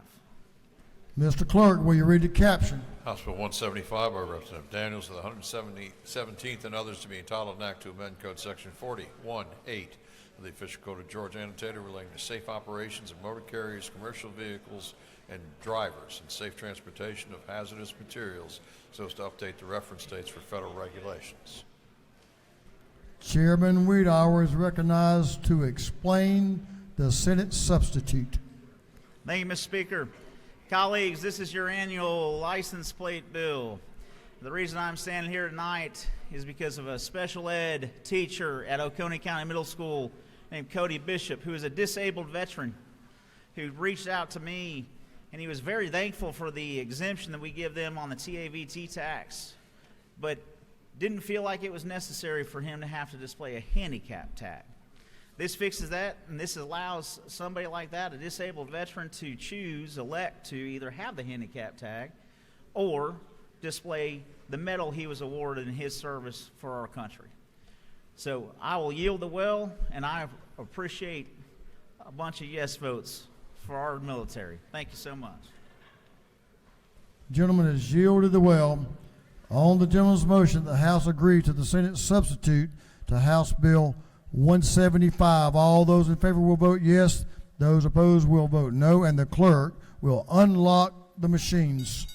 Mr. Clerk, will you read the caption? House Bill 175 by Representative Daniels of the 117th and others to be entitled an act to amend Code Section 41(8) of the Official Code of Georgia Annotated relating to safe operations of motor carriers, commercial vehicles, and drivers, and safe transportation of hazardous materials so as to update the reference dates for federal regulations. Chairman Wiedauer is recognized to explain the Senate substitute. Thank you, Mr. Speaker. Colleagues, this is your annual license plate bill. The reason I'm standing here tonight is because of a special ed teacher at Oconee County Middle School named Cody Bishop, who is a disabled veteran who reached out to me, and he was very thankful for the exemption that we give them on the TAVT tax, but didn't feel like it was necessary for him to have to display a handicap tag. This fixes that, and this allows somebody like that, a disabled veteran, to elect to either have the handicap tag or display the medal he was awarded in his service for our country. So I will yield the well, and I appreciate a bunch of yes votes for our military. Thank you so much. Gentleman has yielded the well. On the gentleman's motion, the House agreed to the Senate substitute to House Bill 175. All those in favor will vote yes. Those opposed will vote no, and the clerk will unlock the machines.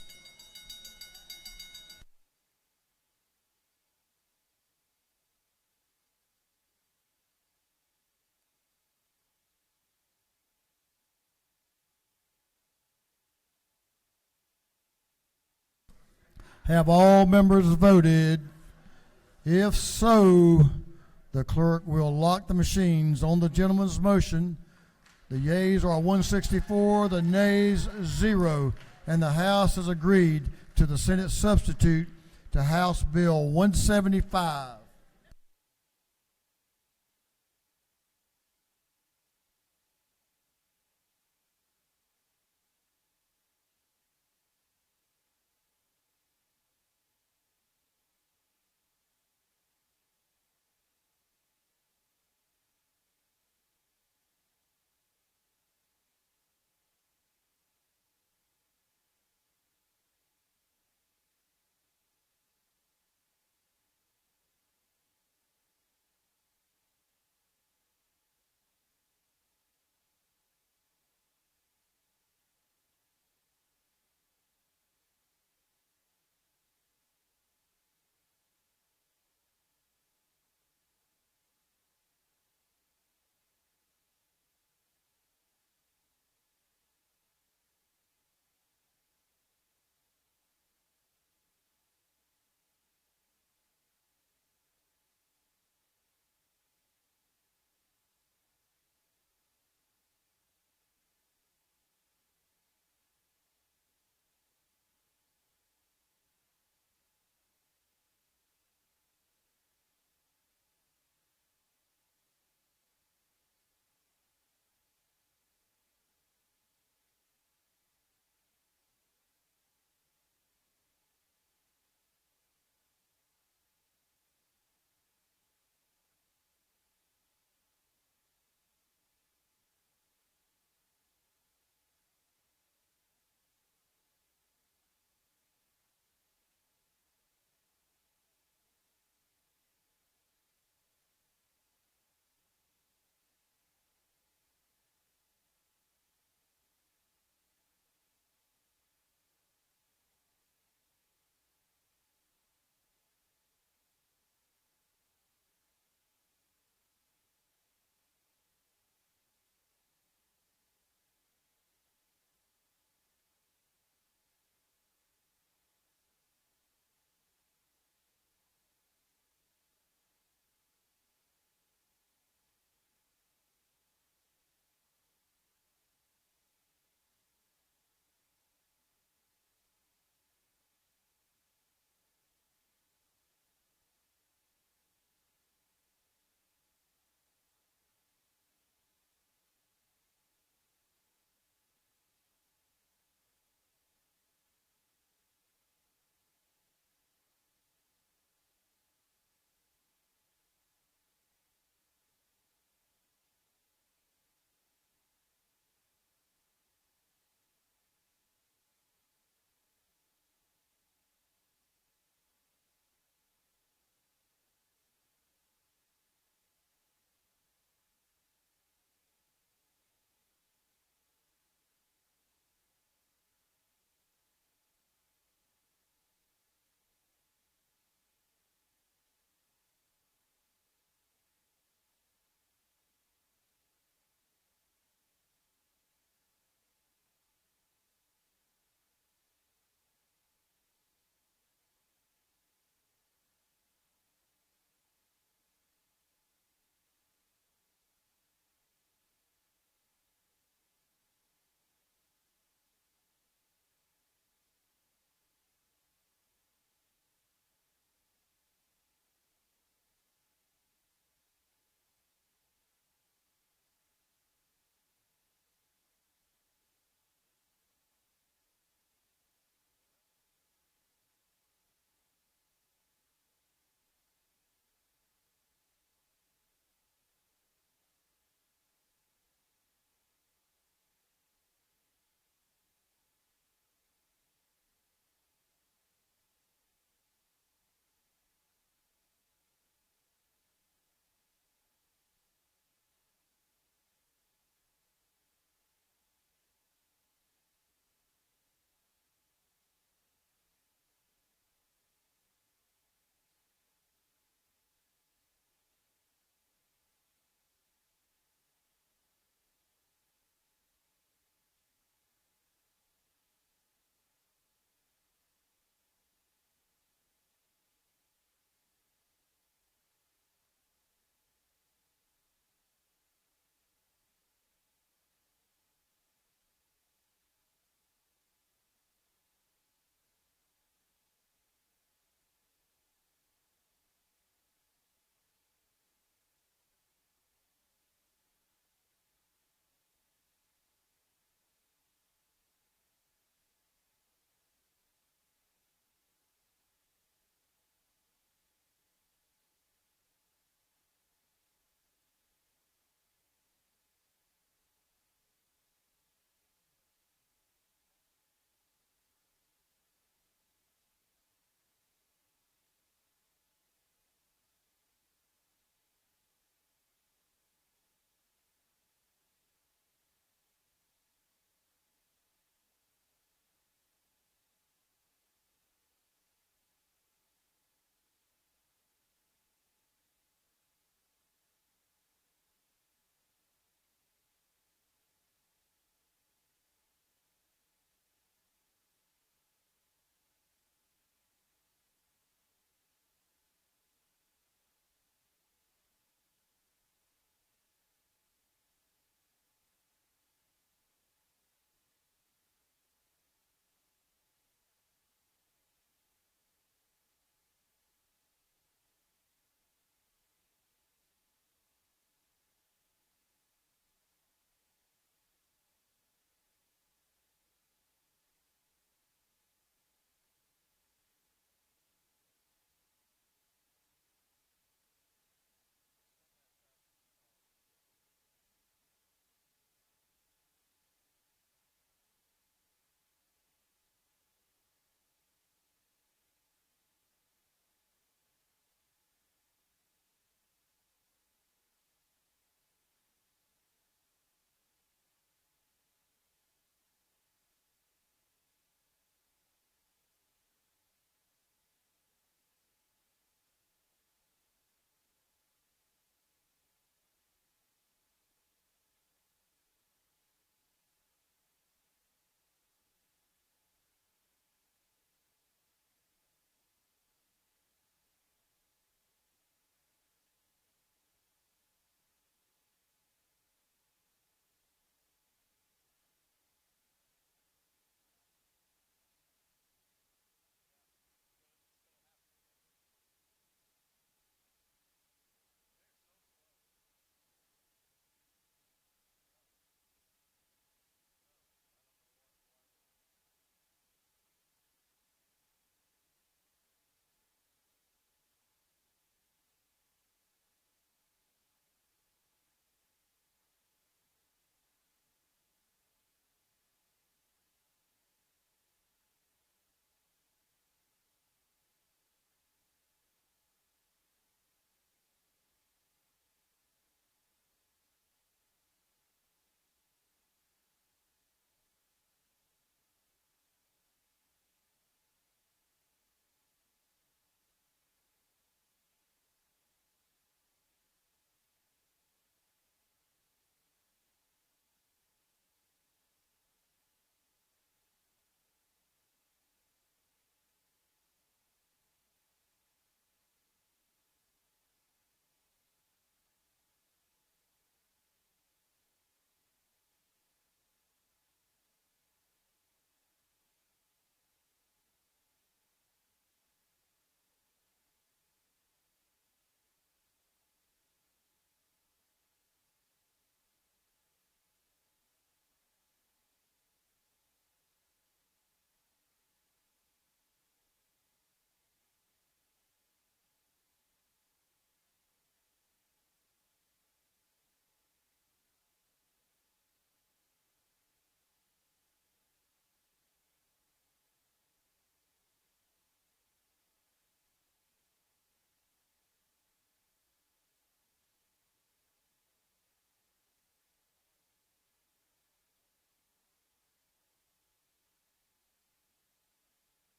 Have all members voted? If so, the clerk will lock the machines. On the gentleman's motion, the yeas are 164, the nays 0, and the House has agreed to the Senate substitute to House Bill 175.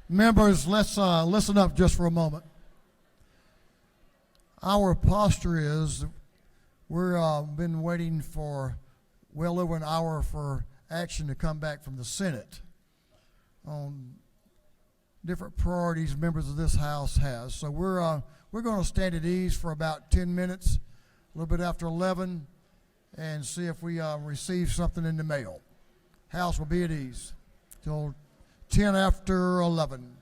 Members, let's listen up just for a moment. Our posture is we're been waiting for well over an hour for action to come back from the Senate on different priorities members of this House has. So we're going to stand at ease for about 10 minutes, a little bit after 11, and see if we receive something in the mail. House will be at ease till 10 after 11.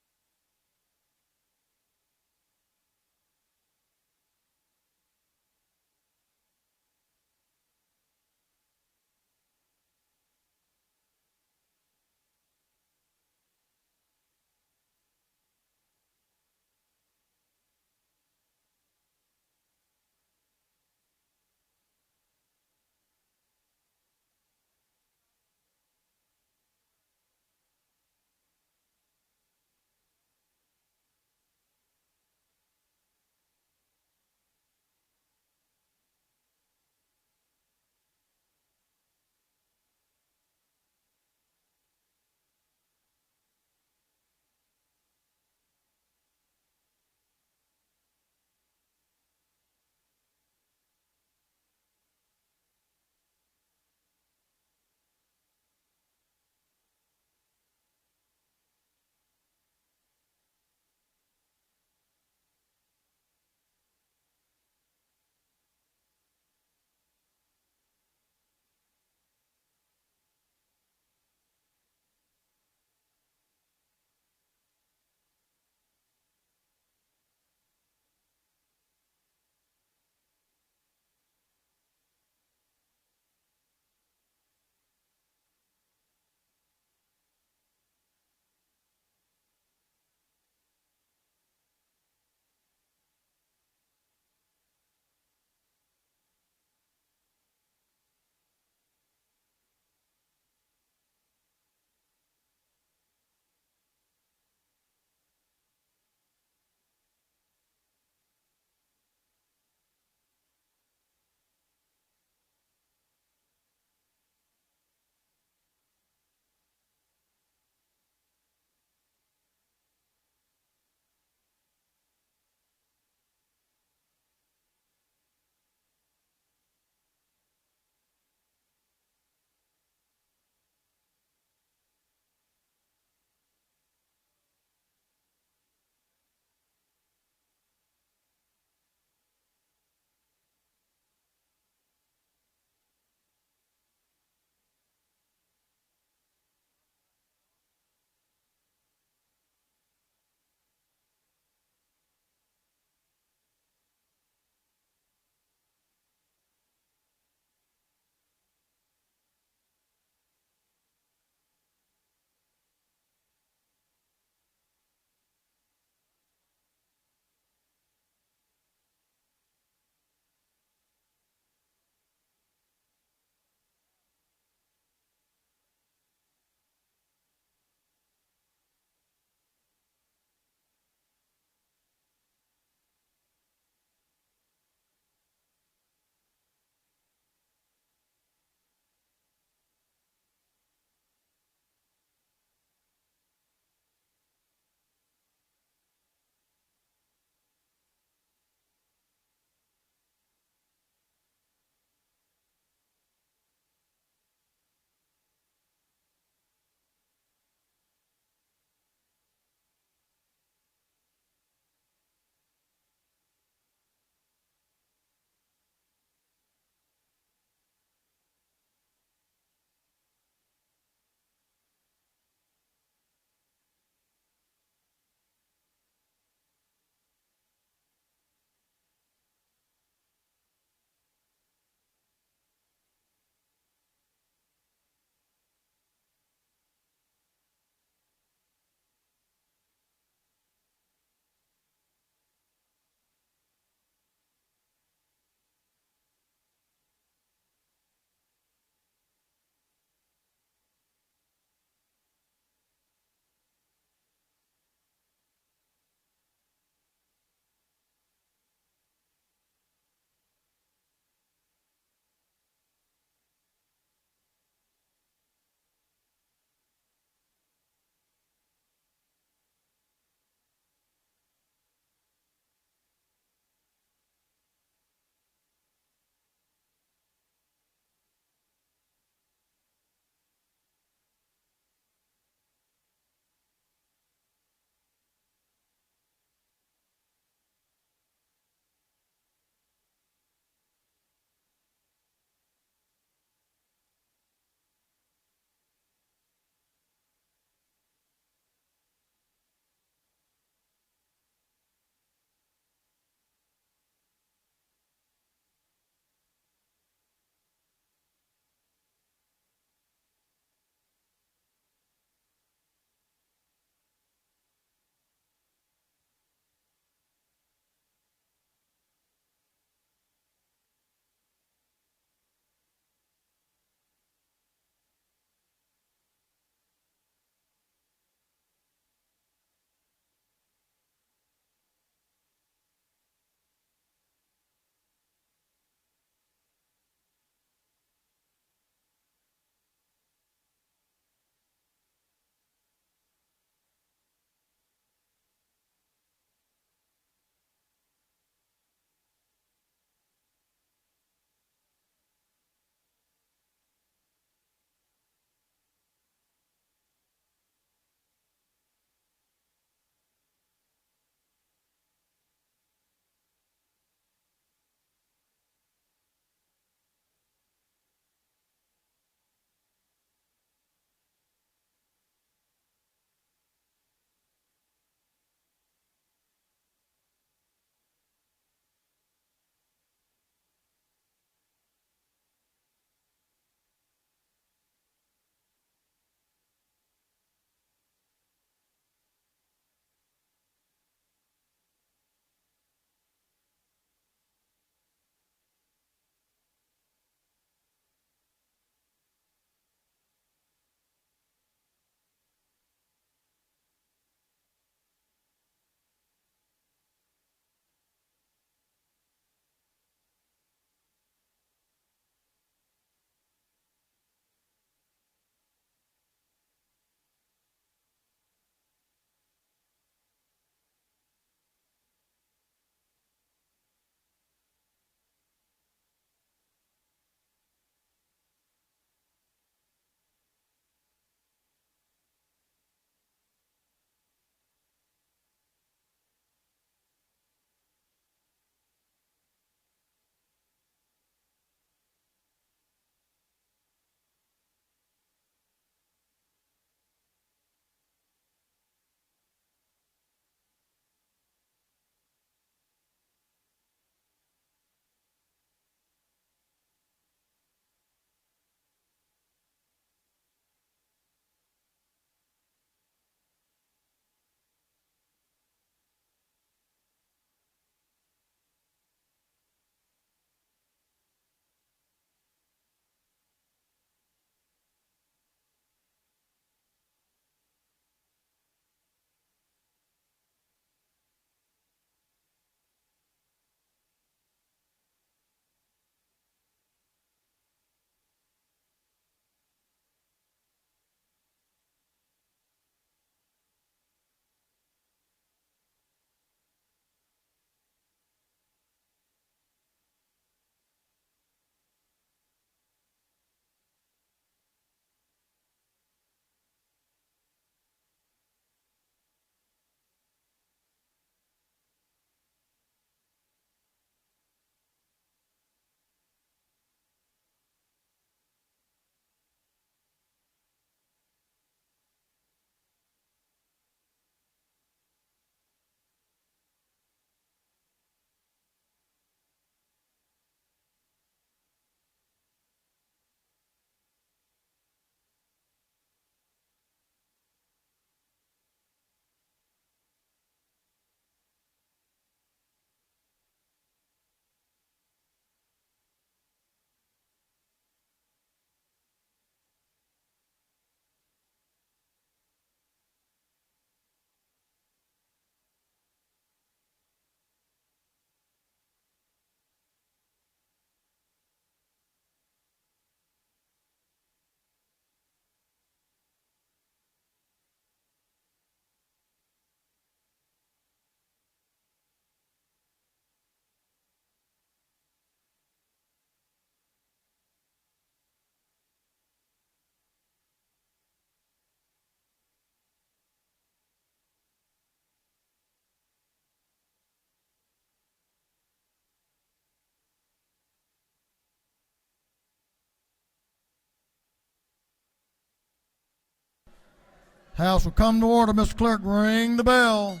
House will come to order. Mr. Clerk, ring the bell.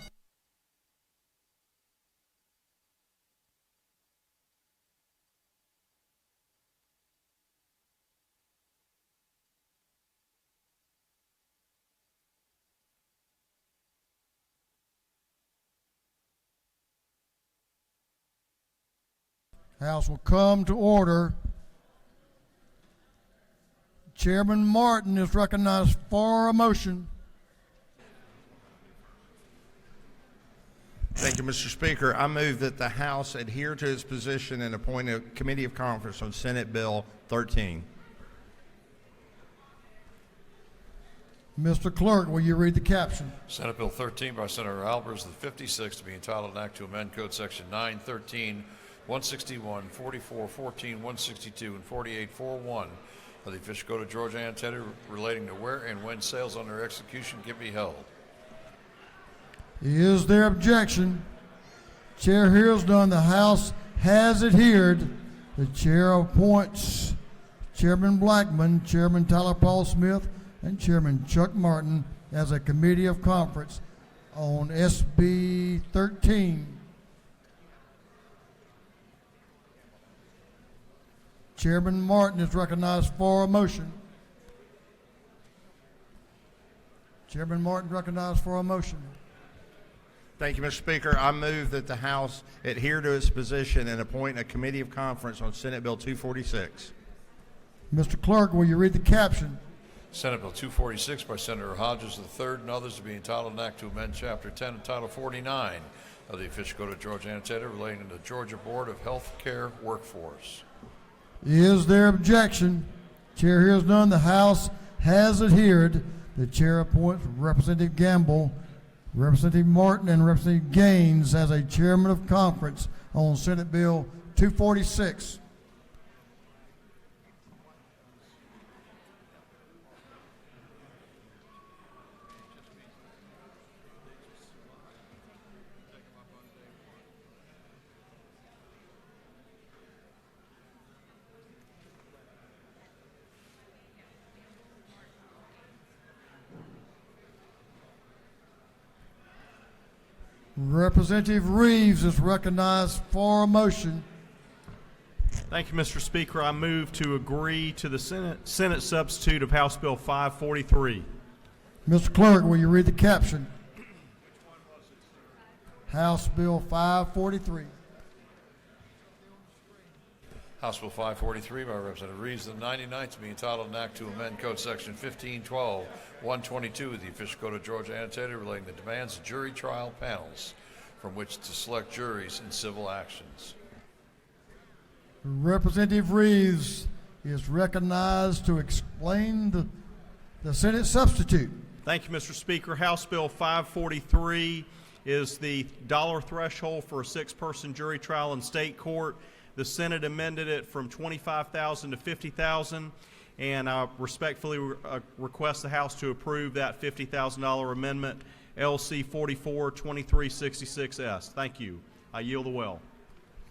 House will come to order. Chairman Martin is recognized for a motion. Thank you, Mr. Speaker. I move that the House adhere to its position and appoint a committee of conference on Senate Bill 13. Mr. Clerk, will you read the caption? Senate Bill 13 by Senator Albers, the 56th, to be entitled an act to amend Code Section 913, 161, 44, 14, 162, and 4841 of the official code of Georgia and Tennessee relating to where and when sales under execution can be held. Is there objection? Chair hears none. The House has adhered. The chair appoints Chairman Blackman, Chairman Tyler Paul Smith, and Chairman Chuck Martin as a committee of conference on SB 13. Chairman Martin is recognized for a motion. Chairman Martin recognized for a motion. Thank you, Mr. Speaker. I move that the House adhere to its position and appoint a committee of conference on Senate Bill 246. Mr. Clerk, will you read the caption? Senate Bill 246 by Senator Hodges III and others to be entitled an act to amend Chapter 10 and Title 49 of the official code of Georgia and Tennessee relating to the Georgia Board of Health Care Workforce. Is there objection? Chair hears none. The House has adhered. The chair appoints Representative Gamble, Representative Martin, and Representative Gaines as a chairman of conference on Senate Bill 246. Representative Reeves is recognized for a motion. Thank you, Mr. Speaker. I move to agree to the Senate substitute of House Bill 543. Mr. Clerk, will you read the caption? House Bill 543. House Bill 543 by Representative Reeves, the 99th, to be entitled an act to amend Code Section 1512, 122 of the official code of Georgia annotated relating to demands of jury trial panels from which to select juries in civil actions. Representative Reeves is recognized to explain the Senate substitute. Thank you, Mr. Speaker. House Bill 543 is the dollar threshold for a six-person jury trial in state court. The Senate amended it from $25,000 to $50,000, and I respectfully request the House to approve that $50,000 amendment, LC 442366S. Thank you. I yield the well.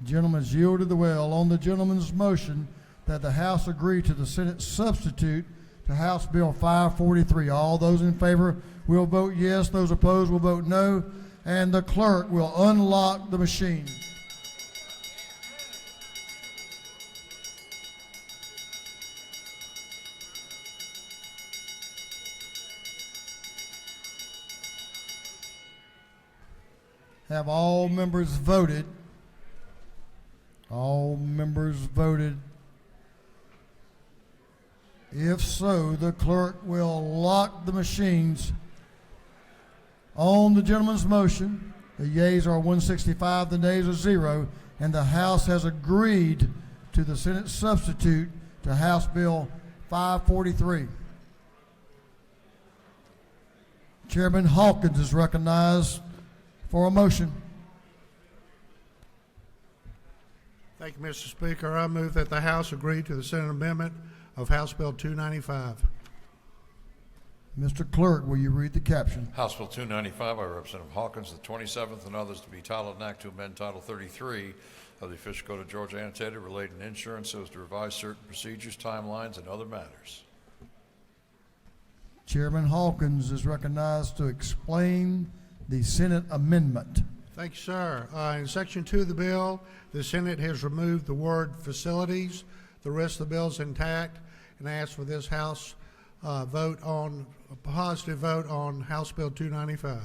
Gentleman's yielded the well. On the gentleman's motion that the House agree to the Senate substitute to House Bill 543. All those in favor will vote yes. Those opposed will vote no. And the clerk will unlock the machine. Have all members voted? All members voted. If so, the clerk will lock the machines. On the gentleman's motion, the yeas are 165, the nays are 0, and the House has agreed to the Senate substitute to House Bill 543. Chairman Hawkins is recognized for a motion. Thank you, Mr. Speaker. I move that the House agree to the Senate amendment of House Bill 295. Mr. Clerk, will you read the caption? House Bill 295 by Representative Hawkins, the 27th, and others to be titled an act to amend Title 33 of the official code of Georgia annotated relating to insurance so as to revise certain procedures, timelines, and other matters. Chairman Hawkins is recognized to explain the Senate amendment. Thank you, sir. In Section 2 of the bill, the Senate has removed the word facilities. The rest of the bill is intact, and I ask for this House a positive vote on House Bill 295.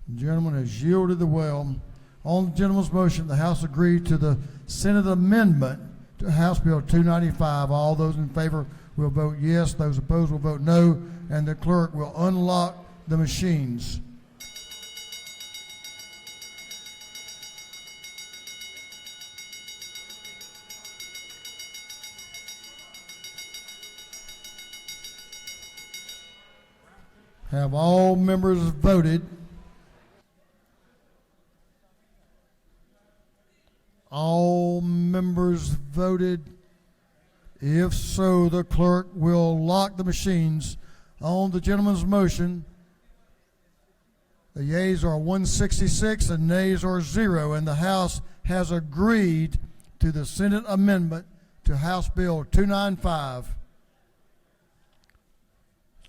The gentleman has yielded the well. On the gentleman's motion, the House agreed to the Senate amendment to House Bill 295. All those in favor will vote yes. Those opposed will vote no. And the clerk will unlock the machines. Have all members voted? All members voted? If so, the clerk will lock the machines. On the gentleman's motion, the yeas are 166 and nays are 0, and the House has agreed to the Senate amendment to House Bill 295.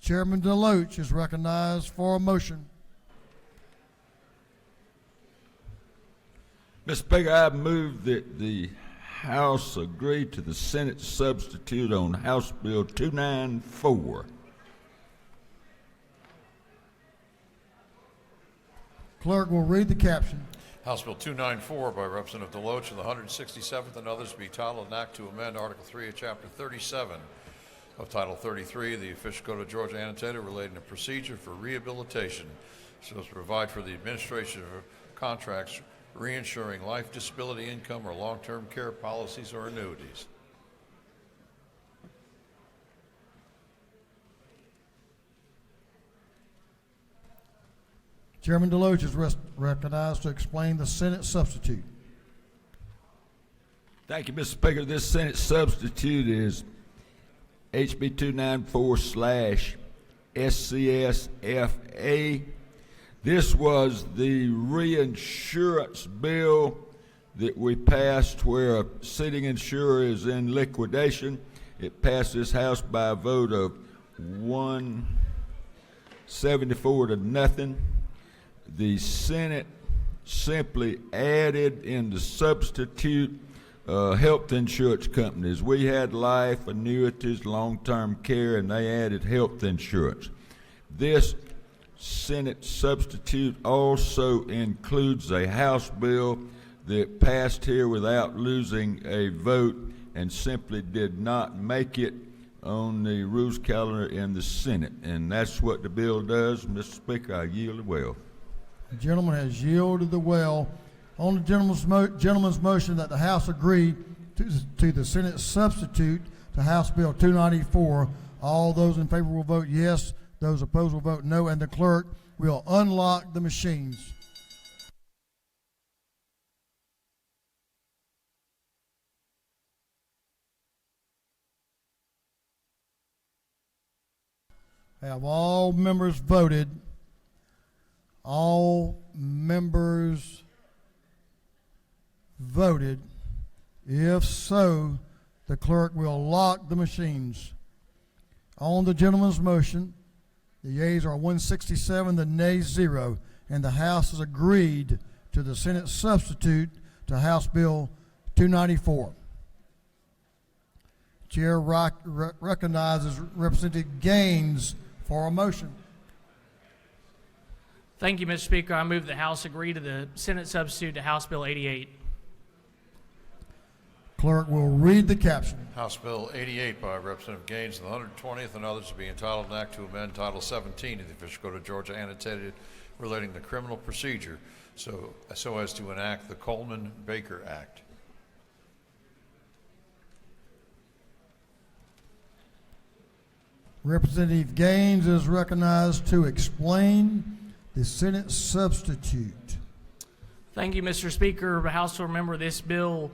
Chairman DeLoach is recognized for a motion. Mr. Speaker, I move that the House agree to the Senate substitute on House Bill 294. Clerk will read the caption. House Bill 294 by Representative DeLoach of the 167th and others be titled an act to amend Article 3 of Chapter 37 of Title 33 of the Official Code of Georgia Annotated relating to procedure for rehabilitation so as to provide for the administration of contracts reinsuring life, disability, income, or long-term care policies or annuities. Chairman DeLoach is recognized to explain the Senate substitute. Thank you, Mr. Speaker. This Senate substitute is HB 294/SCSFA. This was the reinsurance bill that we passed where a sitting insurer is in liquidation. It passed this House by a vote of 174 to nothing. The Senate simply added in the substitute health insurance companies. We had life, annuities, long-term care, and they added health insurance. This Senate substitute also includes a House bill that passed here without losing a vote and simply did not make it on the rules calendar in the Senate. And that's what the bill does. Mr. Speaker, I yield the well. The gentleman has yielded the well. On the gentleman's motion that the House agree to the Senate substitute to House Bill 294, all those in favor will vote yes. Those opposed will vote no, and the clerk will unlock the machines. Have all members voted? All members voted? If so, the clerk will lock the machines. On the gentleman's motion, the yeas are 167, the nays 0, and the House has agreed to the Senate substitute to House Bill 294. Chair recognizes Representative Gaines for a motion. Thank you, Mr. Speaker. I move the House agree to the Senate substitute to House Bill 88. Clerk will read the caption. House Bill 88 by Representative Gaines of the 120th and others to be entitled an act to amend Title 17 of the Official Code of Georgia Annotated relating to criminal procedure so as to enact the Coleman-Baker Act. Representative Gaines is recognized to explain the Senate substitute. Thank you, Mr. Speaker. House will remember this bill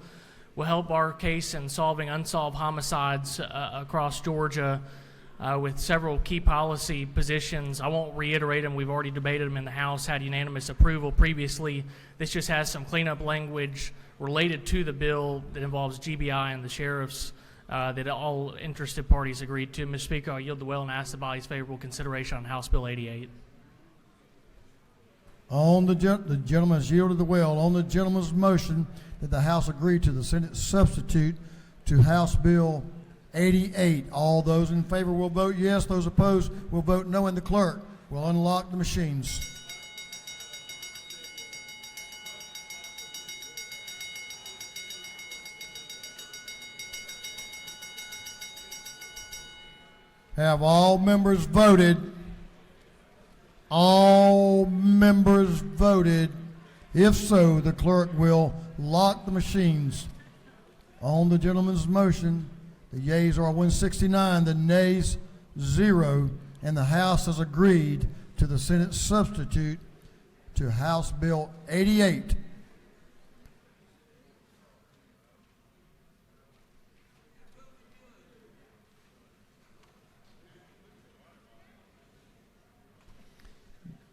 will help our case in solving unsolved homicides across Georgia with several key policy positions. I won't reiterate them. We've already debated them in the House, had unanimous approval previously. This just has some cleanup language related to the bill that involves GBI and the sheriff's that all interested parties agreed to. Mr. Speaker, I yield the well and ask the body's favorable consideration on House Bill 88. On the gentleman has yielded the well. On the gentleman's motion that the House agree to the Senate substitute to House Bill 88. All those in favor will vote yes. Those opposed will vote no, and the clerk will unlock the machines. Have all members voted? All members voted. If so, the clerk will lock the machines. On the gentleman's motion, the yeas are 169, the nays 0, and the House has agreed to the Senate substitute to House Bill 88.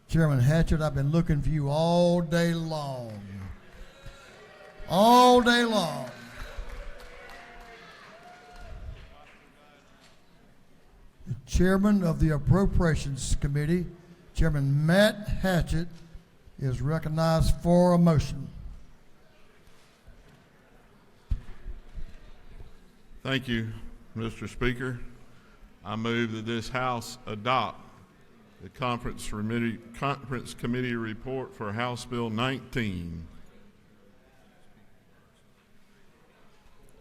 Chairman Hatchett, I've been looking for you all day long. All day long. The Chairman of the Appropriations Committee, Chairman Matt Hatchett, is recognized for a motion. Thank you, Mr. Speaker. I move that this House adopt the Conference Committee report for House Bill 19.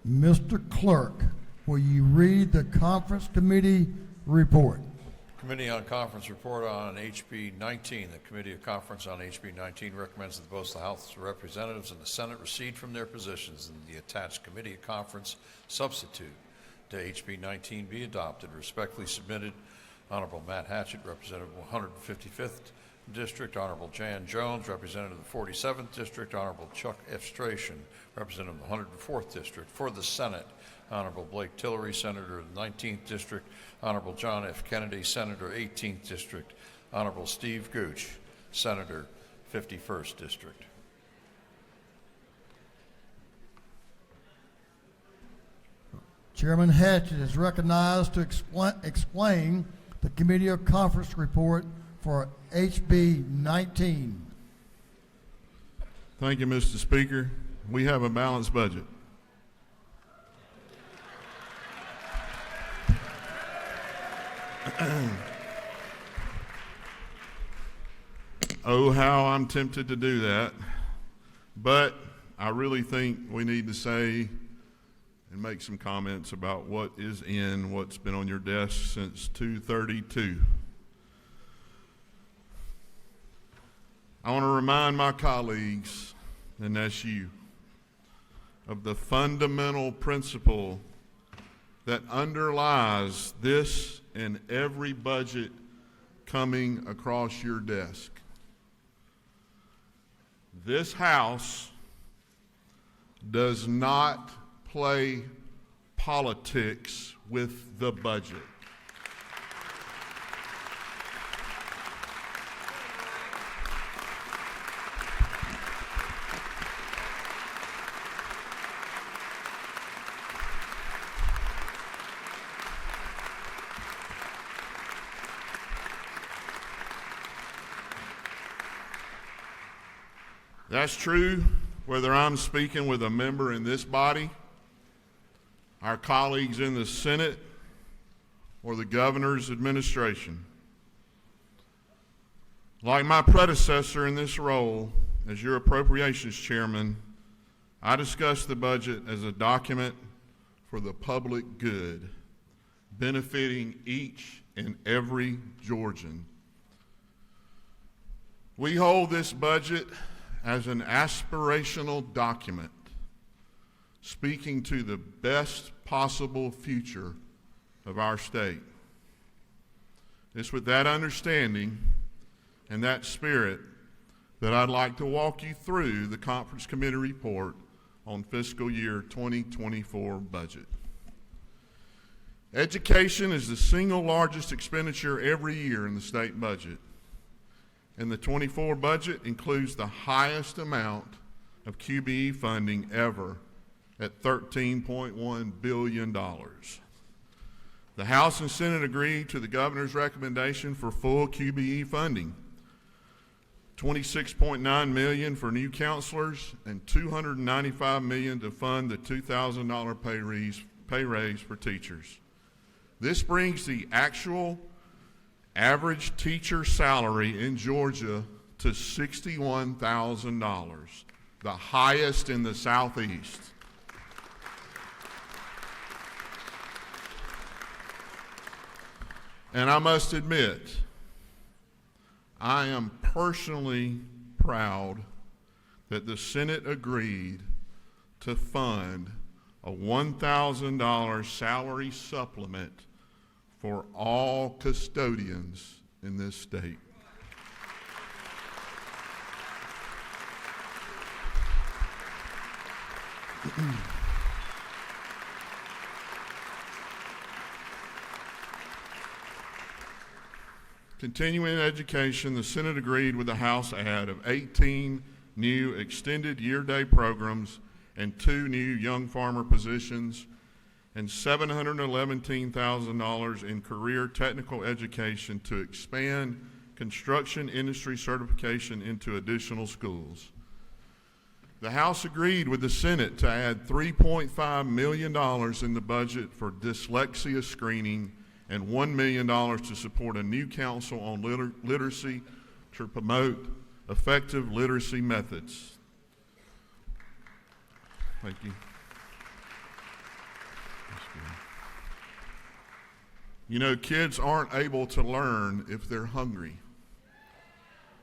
Mr. Clerk, will you read the Conference Committee report? Committee on Conference report on HB 19. The Committee of Conference on HB 19 recommends that both the House of Representatives and the Senate recede from their positions and the attached Committee of Conference substitute to HB 19 be adopted. Respectfully submitted, Honorable Matt Hatchett, Representative of the 155th District. Honorable Jan Jones, Representative of the 47th District. Honorable Chuck F. Strachan, Representative of the 104th District. For the Senate, Honorable Blake Tillery, Senator of the 19th District. Honorable John F. Kennedy, Senator 18th District. Honorable Steve Gooch, Senator 51st District. Chairman Hatchett is recognized to explain the Committee of Conference report for HB 19. Thank you, Mr. Speaker. We have a balanced budget. Oh, how I'm tempted to do that. But I really think we need to say and make some comments about what is in what's been on your desk since 2:32. I want to remind my colleagues, and that's you, of the fundamental principle that underlies this and every budget coming across your desk. This House does not play politics with the budget. That's true whether I'm speaking with a member in this body, our colleagues in the Senate, or the governor's administration. Like my predecessor in this role as your appropriations chairman, I discuss the budget as a document for the public good, benefiting each and every Georgian. We hold this budget as an aspirational document speaking to the best possible future of our state. It's with that understanding and that spirit that I'd like to walk you through the Conference Committee report on fiscal year 2024 budget. Education is the single largest expenditure every year in the state budget, and the 24 budget includes the highest amount of QBE funding ever at $13.1 billion. The House and Senate agreed to the governor's recommendation for full QBE funding, $26.9 million for new counselors and $295 million to fund the $2,000 pay raise for teachers. This brings the actual average teacher salary in Georgia to $61,000, the highest in the Southeast. And I must admit, I am personally proud that the Senate agreed to fund a $1,000 salary supplement for all custodians in this state. Continuing education, the Senate agreed with the House add of 18 new extended year-day programs and 2 new young farmer positions and $711,000 in career technical education to expand construction industry certification into additional schools. The House agreed with the Senate to add $3.5 million in the budget for dyslexia screening and $1 million to support a new council on literacy to promote effective literacy methods. Thank you. You know, kids aren't able to learn if they're hungry.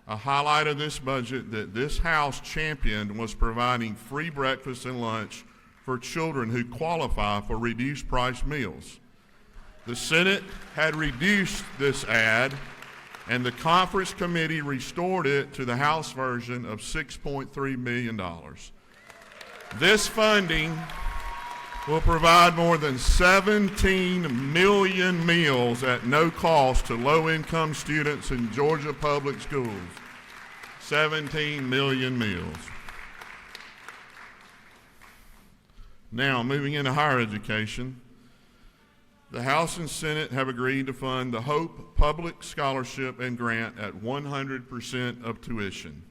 A highlight of this budget that this House championed was providing free breakfast and lunch for children who qualify for reduced price meals. The Senate had reduced this add, and the conference committee restored it to the House version of $6.3 million. This funding will provide more than 17 million meals at no cost to low-income students in Georgia public schools. 17 million meals. Now, moving into higher education, the House and Senate have agreed to fund the Hope Public Scholarship and Grant at 100% of tuition.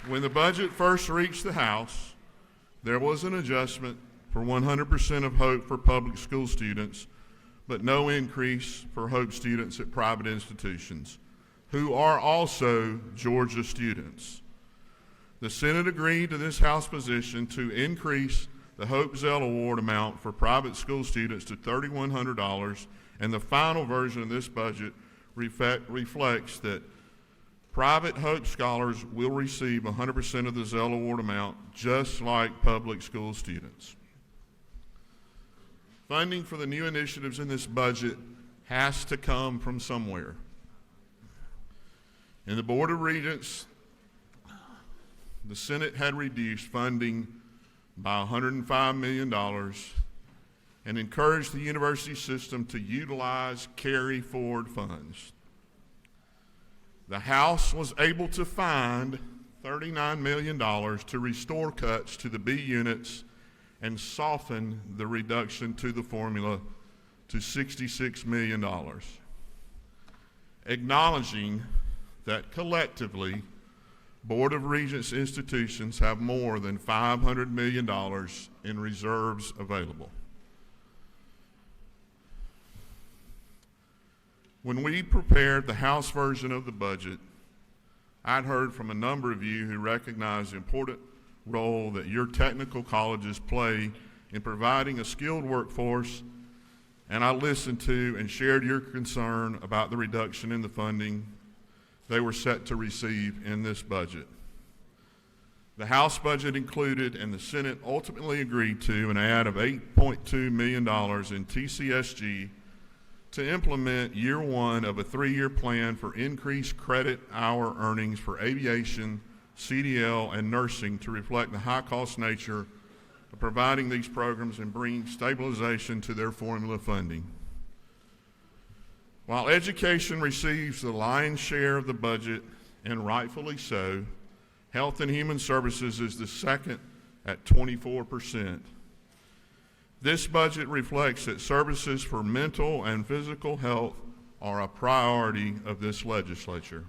When the budget first reached the House, there was an adjustment for 100% of Hope for public school students, but no increase for Hope students at private institutions, who are also Georgia students. The Senate agreed to this House position to increase the Hope Zell Award amount for private school students to $3,100, and the final version of this budget reflects that private Hope scholars will receive 100% of the Zell Award amount, just like public school students. Funding for the new initiatives in this budget has to come from somewhere. In the Board of Regents, the Senate had reduced funding by $105 million and encouraged the university system to utilize carry-forward funds. The House was able to find $39 million to restore cuts to the B units and soften the reduction to the formula to $66 million, acknowledging that collectively, Board of Regents institutions have more than $500 million in reserves available. When we prepared the House version of the budget, I'd heard from a number of you who recognize the important role that your technical colleges play in providing a skilled workforce, and I listened to and shared your concern about the reduction in the funding they were set to receive in this budget. The House budget included, and the Senate ultimately agreed to, an add of $8.2 million in TCSG to implement year one of a 3-year plan for increased credit hour earnings for aviation, CDL, and nursing to reflect the high-cost nature of providing these programs and bringing stabilization to their formula funding. While education receives the lion's share of the budget, and rightfully so, Health and Human Services is the second at 24%. This budget reflects that services for mental and physical health are a priority of this legislature.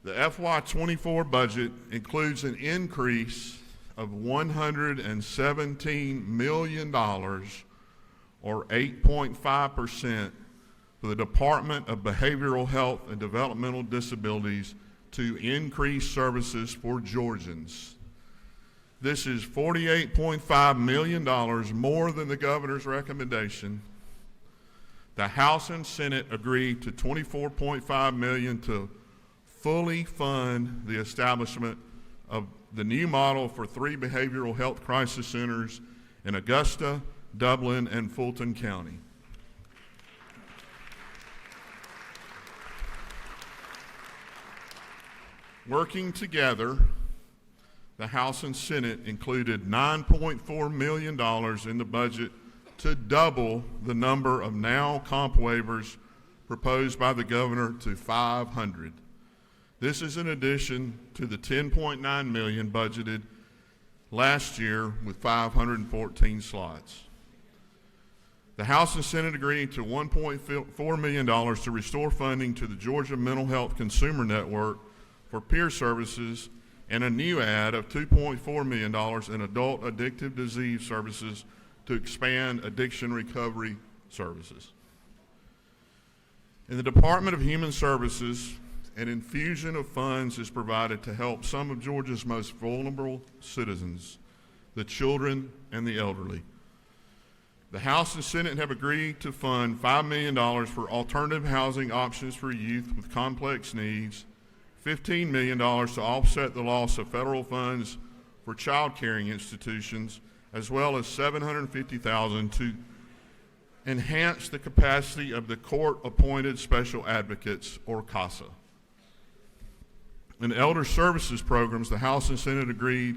The FY24 budget includes an increase of $117 million, or 8.5%, for the Department of Behavioral Health and Developmental Disabilities to increase services for Georgians. This is $48.5 million more than the governor's recommendation. The House and Senate agreed to $24.5 million to fully fund the establishment of the new model for 3 behavioral health crisis centers in Augusta, Dublin, and Fulton County. Working together, the House and Senate included $9.4 million in the budget to double the number of now comp waivers proposed by the governor to 500. This is in addition to the $10.9 million budgeted last year with 514 slots. The House and Senate agreed to $1.4 million to restore funding to the Georgia Mental Health Consumer Network for peer services and a new add of $2.4 million in adult addictive disease services to expand addiction recovery services. In the Department of Human Services, an infusion of funds is provided to help some of Georgia's most vulnerable citizens, the children and the elderly. The House and Senate have agreed to fund $5 million for alternative housing options for youth with complex needs, $15 million to offset the loss of federal funds for child caring institutions, as well as $750,000 to enhance the capacity of the court-appointed special advocates, or CASA. In elder services programs, the House and Senate agreed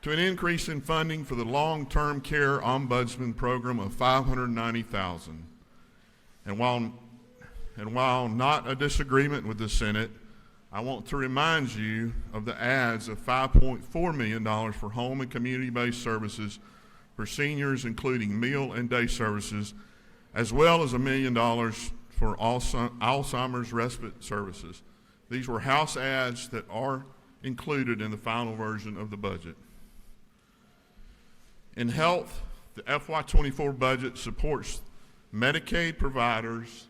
to an increase in funding for the long-term care ombudsman program of $590,000. And while not a disagreement with the Senate, I want to remind you of the adds of $5.4 million for home and community-based services for seniors, including meal and day services, as well as $1 million for Alzheimer's respite services. These were House adds that are included in the final version of the budget. In health, the FY24 budget supports Medicaid providers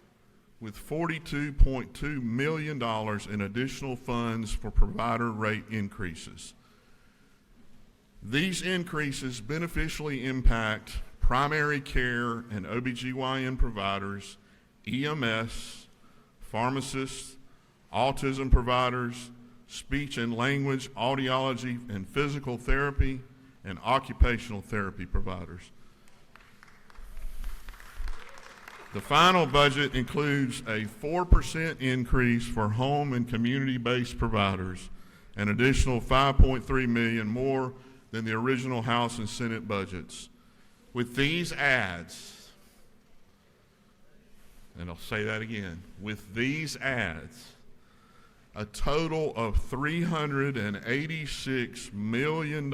with $42.2 million in additional funds for provider rate increases. These increases beneficially impact primary care and OBGYN providers, EMS, pharmacists, autism providers, speech and language, audiology and physical therapy, and occupational therapy providers. The final budget includes a 4% increase for home and community-based providers, an additional $5.3 million more than the original House and Senate budgets. With these adds, and I'll say that again, with these adds, a total of $386 million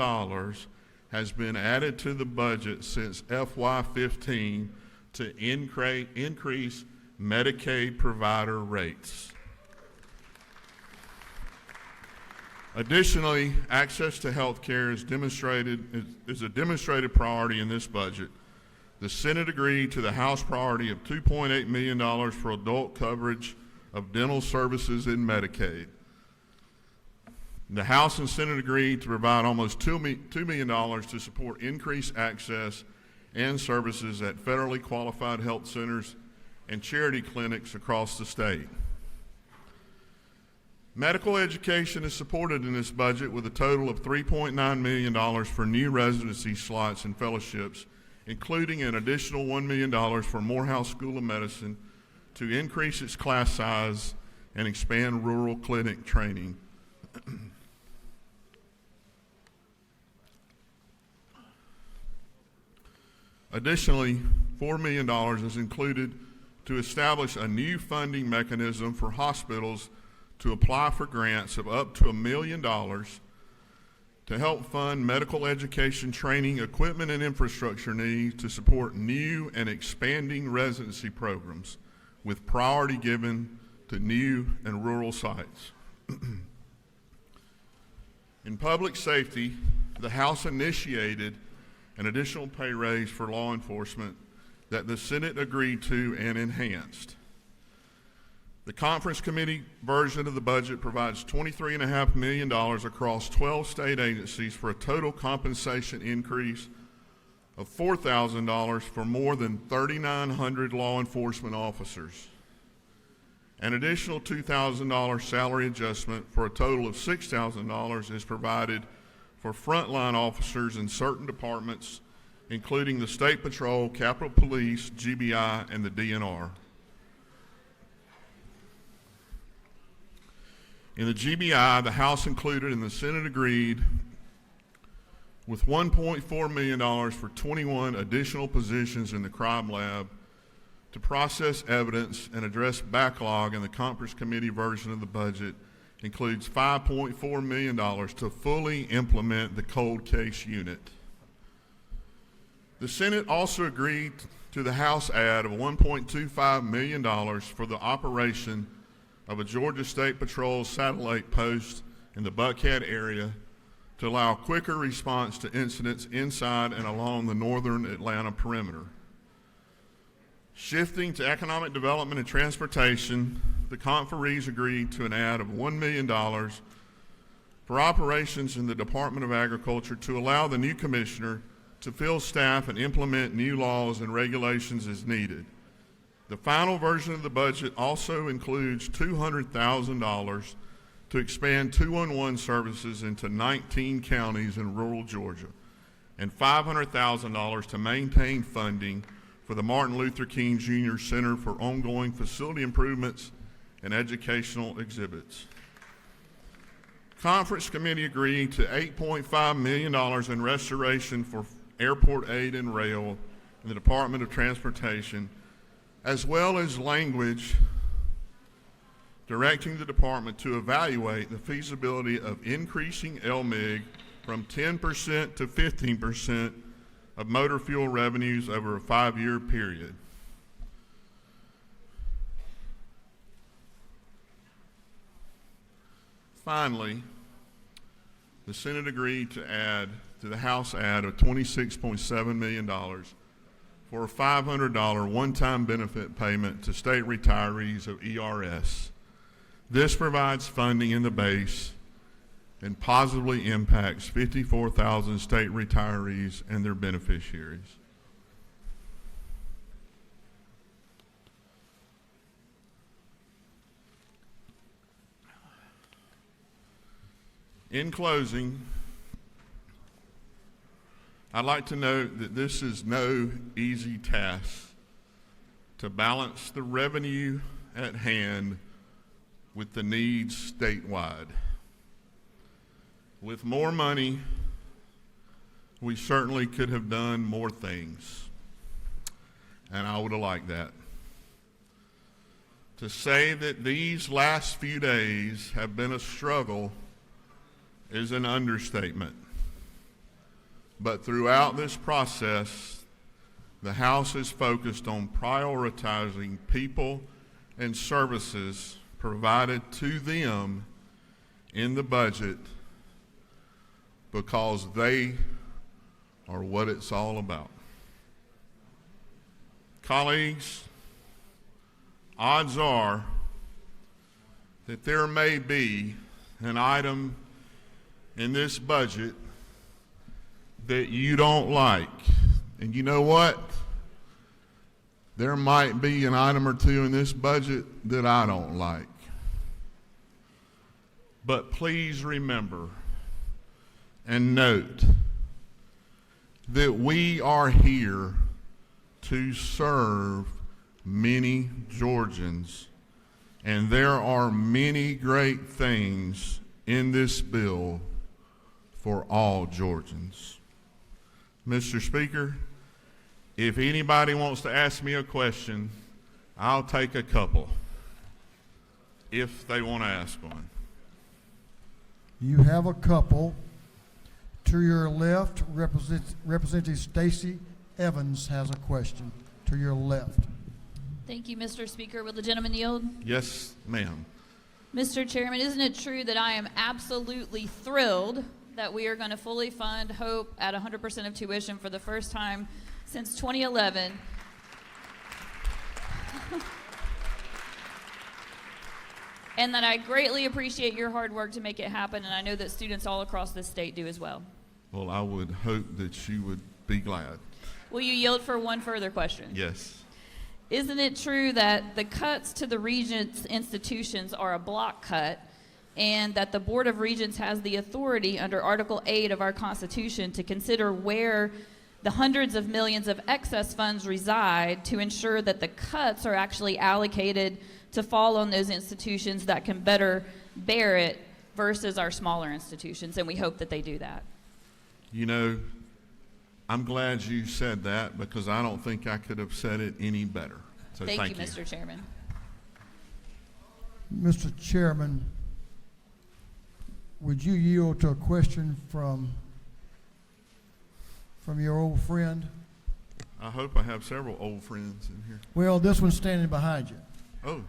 has been added to the budget since FY15 to increase Medicaid provider rates. Additionally, access to health care is a demonstrated priority in this budget. The Senate agreed to the House priority of $2.8 million for adult coverage of dental services in Medicaid. The House and Senate agreed to provide almost $2 million to support increased access and services at federally qualified health centers and charity clinics across the state. Medical education is supported in this budget with a total of $3.9 million for new residency slots and fellowships, including an additional $1 million for Morehouse School of Medicine to increase its class size and expand rural clinic training. Additionally, $4 million is included to establish a new funding mechanism for hospitals to apply for grants of up to $1 million to help fund medical education, training, equipment, and infrastructure needs to support new and expanding residency programs, with priority given to new and rural sites. In public safety, the House initiated an additional pay raise for law enforcement that the Senate agreed to and enhanced. The conference committee version of the budget provides $23.5 million across 12 state agencies for a total compensation increase of $4,000 for more than 3,900 law enforcement officers. An additional $2,000 salary adjustment for a total of $6,000 is provided for frontline officers in certain departments, including the State Patrol, Capitol Police, GBI, and the DNR. In the GBI, the House included and the Senate agreed with $1.4 million for 21 additional positions in the crime lab to process evidence and address backlog. In the conference committee version of the budget includes $5.4 million to fully implement the cold case unit. The Senate also agreed to the House add of $1.25 million for the operation of a Georgia State Patrol satellite post in the Buckhead area to allow quicker response to incidents inside and along the northern Atlanta perimeter. Shifting to economic development and transportation, the conferees agreed to an add of $1 million for operations in the Department of Agriculture to allow the new commissioner to fill staff and implement new laws and regulations as needed. The final version of the budget also includes $200,000 to expand 211 services into 19 counties in rural Georgia, and $500,000 to maintain funding for the Martin Luther King Jr. Center for ongoing facility improvements and educational exhibits. Conference committee agreed to $8.5 million in restoration for airport aid and rail in the Department of Transportation, as well as language directing the department to evaluate the feasibility of increasing LMIG from 10% to 15% of motor fuel revenues over a 5-year period. Finally, the Senate agreed to add to the House add of $26.7 million for a $500 one-time benefit payment to state retirees of ERS. This provides funding in the base and positively impacts 54,000 state retirees and their beneficiaries. In closing, I'd like to note that this is no easy task to balance the revenue at hand with the needs statewide. With more money, we certainly could have done more things, and I would have liked that. To say that these last few days have been a struggle is an understatement. But throughout this process, the House is focused on prioritizing people and services provided to them in the budget because they are what it's all about. Colleagues, odds are that there may be an item in this budget that you don't like. And you know what? There might be an item or two in this budget that I don't like. But please remember and note that we are here to serve many Georgians, and there are many great things in this bill for all Georgians. Mr. Speaker, if anybody wants to ask me a question, I'll take a couple. if they want to ask one. You have a couple. To your left, Representative Stacey Evans has a question. To your left. Thank you, Mr. Speaker. Will the gentleman yield? Yes, ma'am. Mr. Chairman, isn't it true that I am absolutely thrilled that we are going to fully fund Hope at 100% of tuition for the first time since 2011? And that I greatly appreciate your hard work to make it happen, and I know that students all across this state do as well. Well, I would hope that you would be glad. Will you yield for one further question? Yes. Isn't it true that the cuts to the Regents' institutions are a block cut, and that the Board of Regents has the authority under Article 8 of our Constitution to consider where the hundreds of millions of excess funds reside to ensure that the cuts are actually allocated to fall on those institutions that can better bear it versus our smaller institutions, and we hope that they do that. You know, I'm glad you said that because I don't think I could have said it any better. So Thank you, you. Mr. Chairman. Mr. Chairman, would you yield to a question from your old friend? I hope I have several old friends in here. Well, this one's standing behind you. Oh.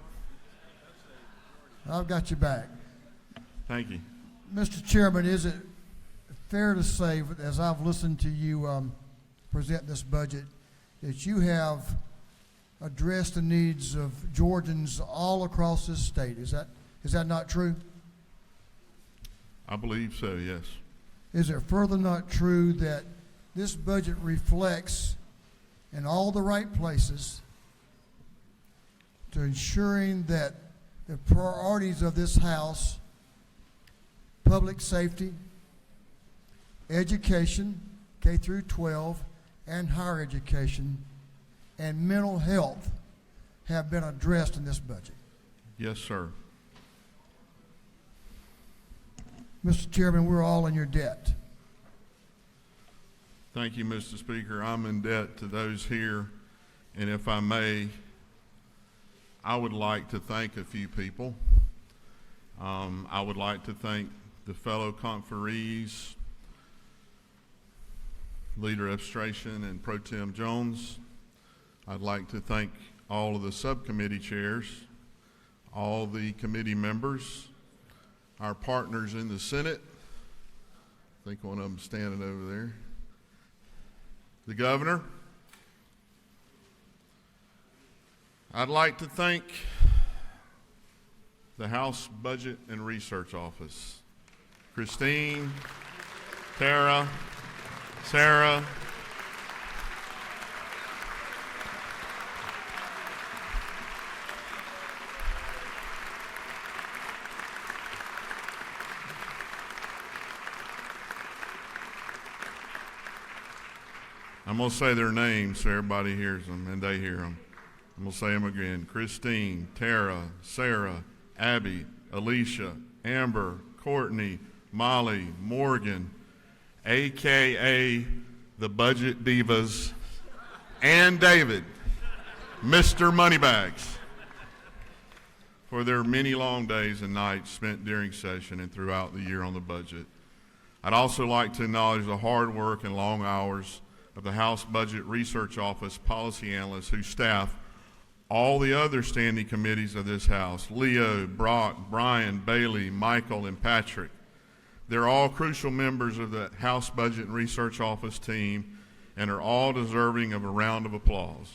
I've got you back. Thank you. Mr. Chairman, is it fair to say, as I've listened to you present this budget, that you have addressed the needs of Georgians all across this state? Is that not true? I believe so, yes. Is it further not true that this budget reflects in all the right places to ensuring that the priorities of this House, public safety, education, K through 12, and higher education, and mental health have been addressed in this budget? Yes, sir. Mr. Chairman, we're all in your debt. Thank you, Mr. Speaker. I'm in debt to those here, and if I may, I would like to thank a few people. I would like to thank the fellow conferees, Leader Ebstration and Pro Tem Jones. I'd like to thank all of the subcommittee chairs, all the committee members, our partners in the Senate. I think one of them standing over there. The governor. I'd like to thank the House Budget and Research Office. Christine, Tara, Sarah, I'm going to say their names so everybody hears them and they hear them. I'm going to say them again. Christine, Tara, Sarah, Abby, Alicia, Amber, Courtney, Molly, Morgan, a.k.a. the Budget Divas, and David, Mr. Moneybags, for their many long days and nights spent during session and throughout the year on the budget. I'd also like to acknowledge the hard work and long hours of the House Budget Research Office policy analysts who staff all the other standing committees of this House: Leo, Brock, Brian, Bailey, Michael, and Patrick. They're all crucial members of the House Budget and Research Office team and are all deserving of a round of applause.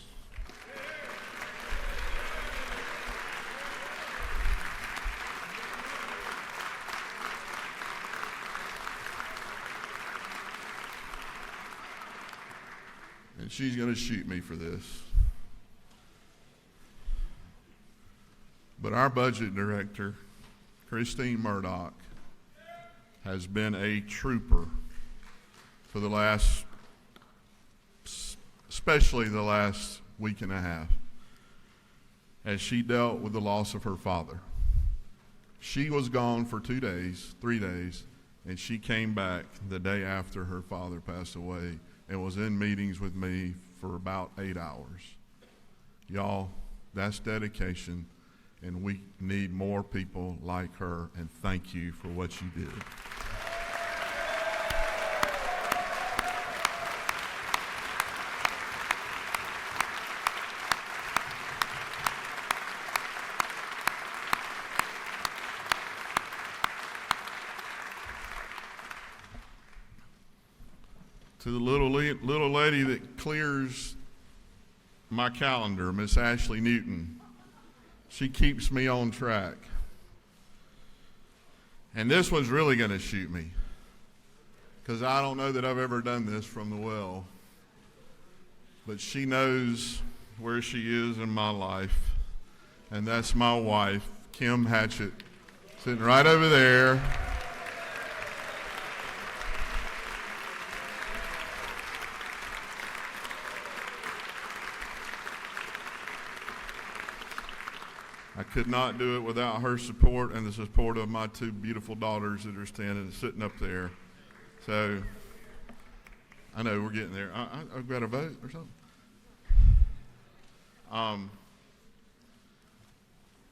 And she's going to shoot me for this. But our budget director, Christine Murdoch, has been a trooper for the last, especially the last week and a half, as she dealt with the loss of her father. She was gone for 2 days, 3 days, and she came back the day after her father passed away and was in meetings with me for about 8 hours. Y'all, that's dedication, and we need more people like her, and thank you for what you did. To the little lady that clears my calendar, Miss Ashley Newton. She keeps me on track. And this one's really going to shoot me, because I don't know that I've ever done this from the well. But she knows where she is in my life, and that's my wife, Kim Hatchett, sitting right over there. I could not do it without her support and the support of my two beautiful daughters that are sitting up there. So I know we're getting there. I've got a vote or something.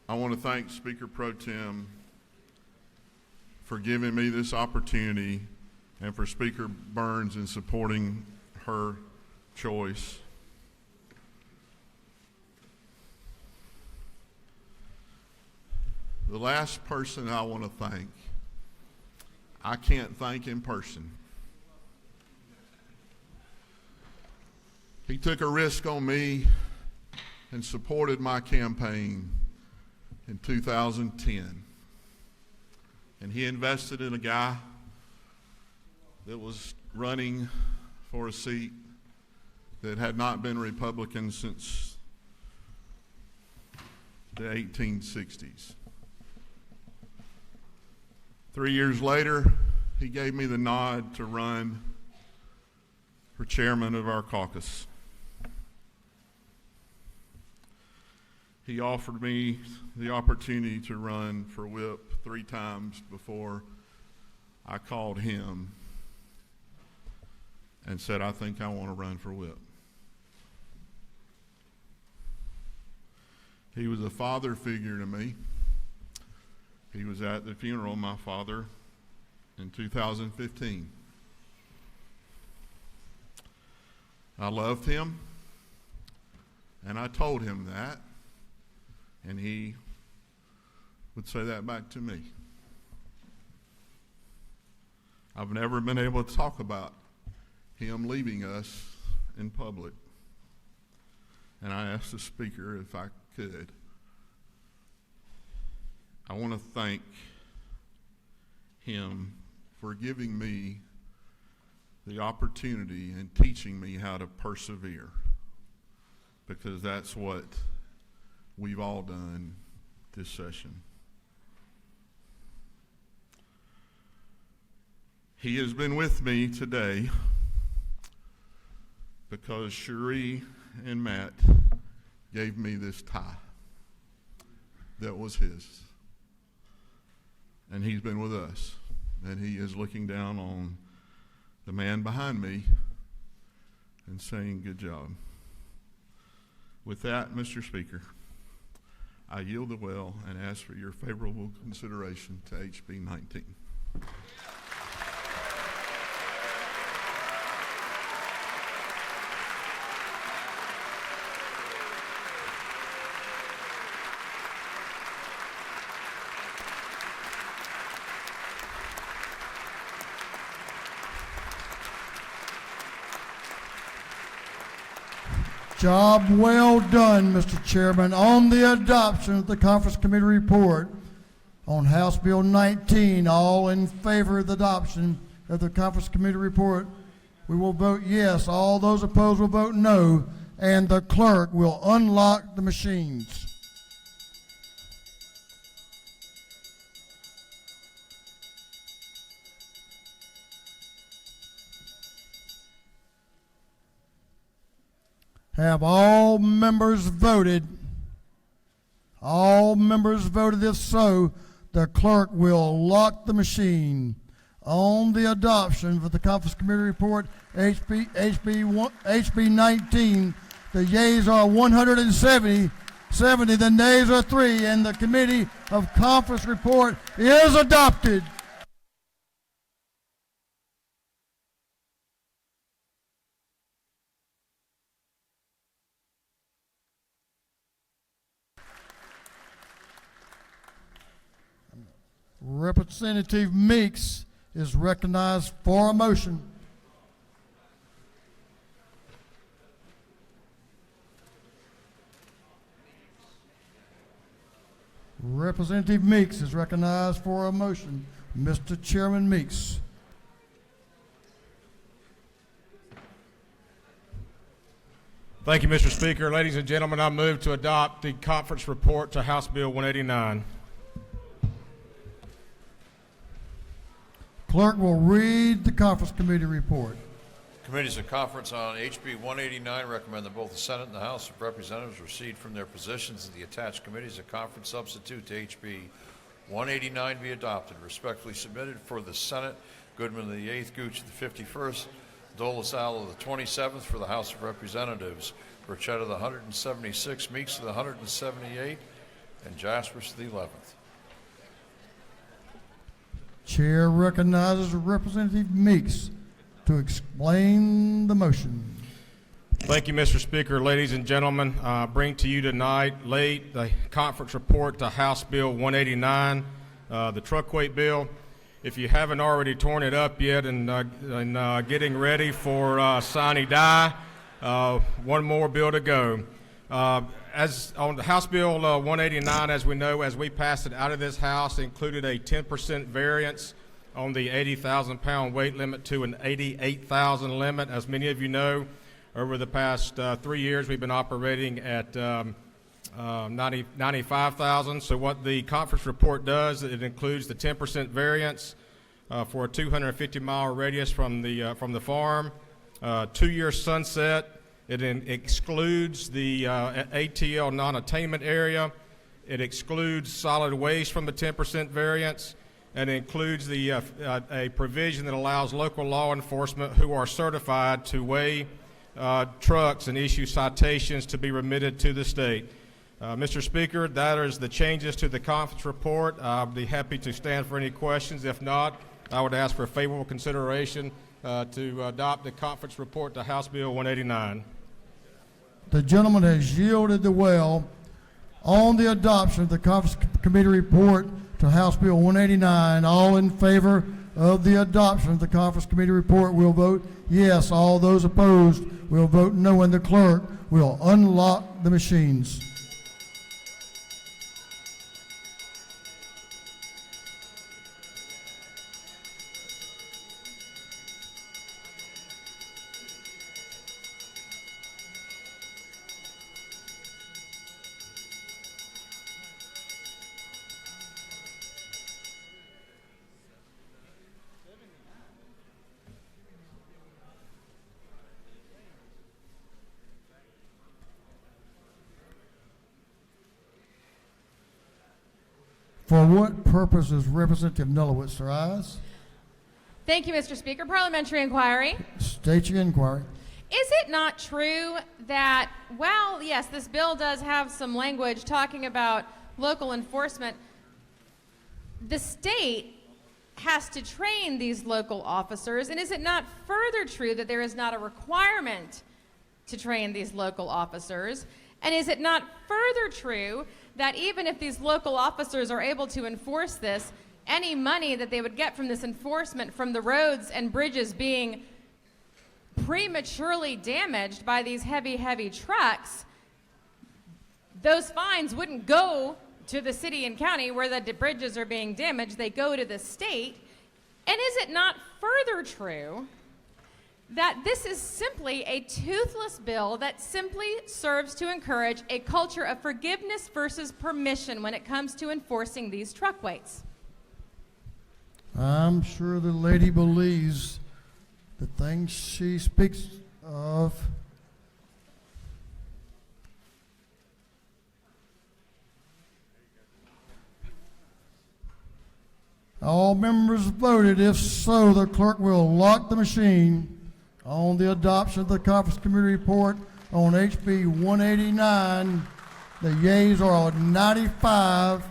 I want to thank Speaker Pro Tem for giving me this opportunity, and for Speaker Burns in supporting her choice. The last person I want to thank, I can't thank in person. He took a risk on me and supported my campaign in 2010. And he invested in a guy that was running for a seat that had not been Republican since the 1860s. 3 years later, he gave me the nod to run for chairman of our caucus. He offered me the opportunity to run for whip 3 times before I called him and said, I think I want to run for whip. He was a father figure to me. He was at the funeral of my father in 2015. I loved him, and I told him that, and he would say that back to me. I've never been able to talk about him leaving us in public, and I asked the speaker if I could. I want to thank him for giving me the opportunity and teaching me how to persevere, because that's what we've all done this session. He has been with me today because Cherie and Matt gave me this tie that was his. And he's been with us, and he is looking down on the man behind me and saying, good job. With that, Mr. Speaker, I yield the well and ask for your favorable consideration to HB 19. Job well done, Mr. Chairman. On the adoption of the Conference Committee report on House Bill 19, all in favor of the adoption of the Conference Committee report, we will vote yes. All those opposed will vote no, and the clerk will unlock the machines. Have all members voted? All members voted. If so, the clerk will lock the machine. On the adoption of the Conference Committee report, HB 19, the yeas are 170, 70. The nays are 3, and the Committee of Conference report is adopted. Representative Meeks is recognized for a motion. Representative Meeks is recognized for a motion. Mr. Chairman Meeks. Thank you, Mr. Speaker. Ladies and gentlemen, I move to adopt the conference report to House Bill 189. Clerk will read the conference committee report. Committees of conference on HB 189 recommend that both the Senate and the House of Representatives recede from their positions in the attached committees of conference substitute to HB 189 be adopted. Respectfully submitted for the Senate, Goodman of the 8th, Gooch of the 51st, Dolasal of the 27th for the House of Representatives, Burchett of the 176, Meeks of the 178, and Jaspers of the 11th. Chair recognizes Representative Meeks to explain the motion. Thank you, Mr. Speaker. Ladies and gentlemen, I bring to you tonight late the conference report to House Bill 189, the truck weight bill. If you haven't already torn it up yet and getting ready for sine die, one more bill to go. As on the House Bill 189, as we know, as we passed it out of this House, included a 10% variance on the 80,000-pound weight limit to an 88,000 limit. As many of you know, over the past 3 years, we've been operating at 95,000. So what the conference report does, it includes the 10% variance for a 250-mile radius from the farm, 2-year sunset. It excludes the ATL non-attainment area. It excludes solid waste from the 10% variance, and it includes a provision that allows local law enforcement who are certified to weigh trucks and issue citations to be remitted to the state. Mr. Speaker, that is the changes to the conference report. I'll be happy to stand for any questions. If not, I would ask for favorable consideration to adopt the conference report to House Bill 189. The gentleman has yielded the well on the adoption of the conference committee report to House Bill 189. All in favor of the adoption of the conference committee report will vote yes. All those opposed will vote no, and the clerk will unlock the machines. For what purpose is Representative Nulowitz rise? Thank you, Mr. Speaker. Parliamentary inquiry. State your inquiry. Is it not true that, well, yes, this bill does have some language talking about local enforcement, the state has to train these local officers, and is it not further true that there is not a requirement to train these local officers? And is it not further true that even if these local officers are able to enforce this, any money that they would get from this enforcement from the roads and bridges being prematurely damaged by these heavy, heavy trucks, those fines wouldn't go to the city and county where the bridges are being damaged, they go to the state. And is it not further true that this is simply a toothless bill that simply serves to encourage a culture of forgiveness versus permission when it comes to enforcing these truck weights? I'm sure the lady believes the things she speaks of. All members voted. If so, the clerk will lock the machine on the adoption of the conference committee report on HB 189. The yeas are 95.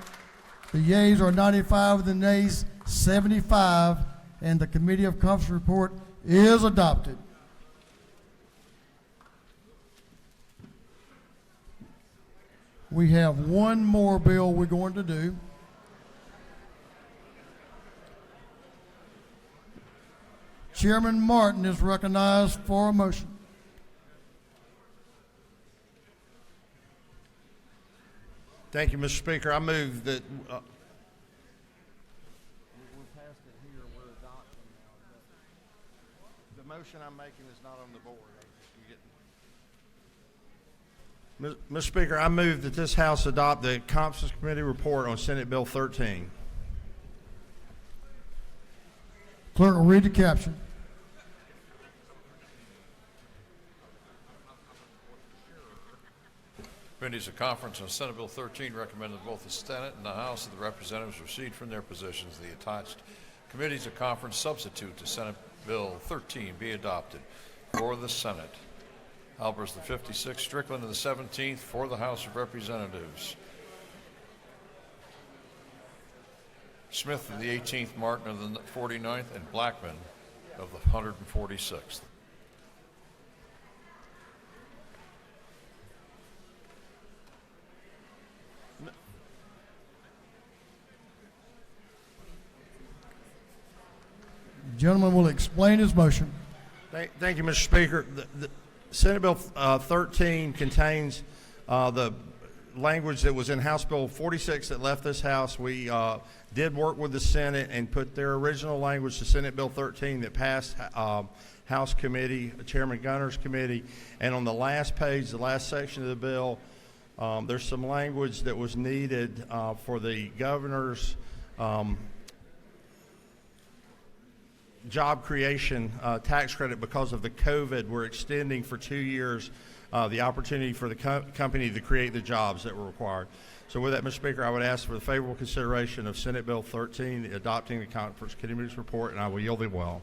The yeas are 95, the nays 75, and the Committee of Conference report is adopted. We have one more bill we're going to do. Chairman Martin is recognized for a motion. Thank you, Mr. Speaker. I move that. The motion I'm making is not on the board. Mr. Speaker, I move that this House adopt the Conference Committee report on Senate Bill 13. Clerk will read the caption. Committees of Conference on Senate Bill 13 recommended both the Senate and the House of the Representatives recede from their positions. The attached Committees of Conference substitute to Senate Bill 13 be adopted. For the Senate, Albers the 56th, Strickland of the 17th. For the House of Representatives, Smith of the 18th, Martin of the 49th, and Blackman of the 146th. The gentleman will explain his motion. Thank you, Mr. Speaker. The Senate Bill 13 contains the language that was in House Bill 46 that left this House. We did work with the Senate and put their original language to Senate Bill 13 that passed House Committee, Chairman Gunner's committee. And on the last page, the last section of the bill, there's some language that was needed for the governor's job creation tax credit because of the COVID. We're extending for 2 years the opportunity for the company to create the jobs that were required. So with that, Mr. Speaker, I would ask for the favorable consideration of Senate Bill 13, adopting the Conference Committee's report, and I will yield it well.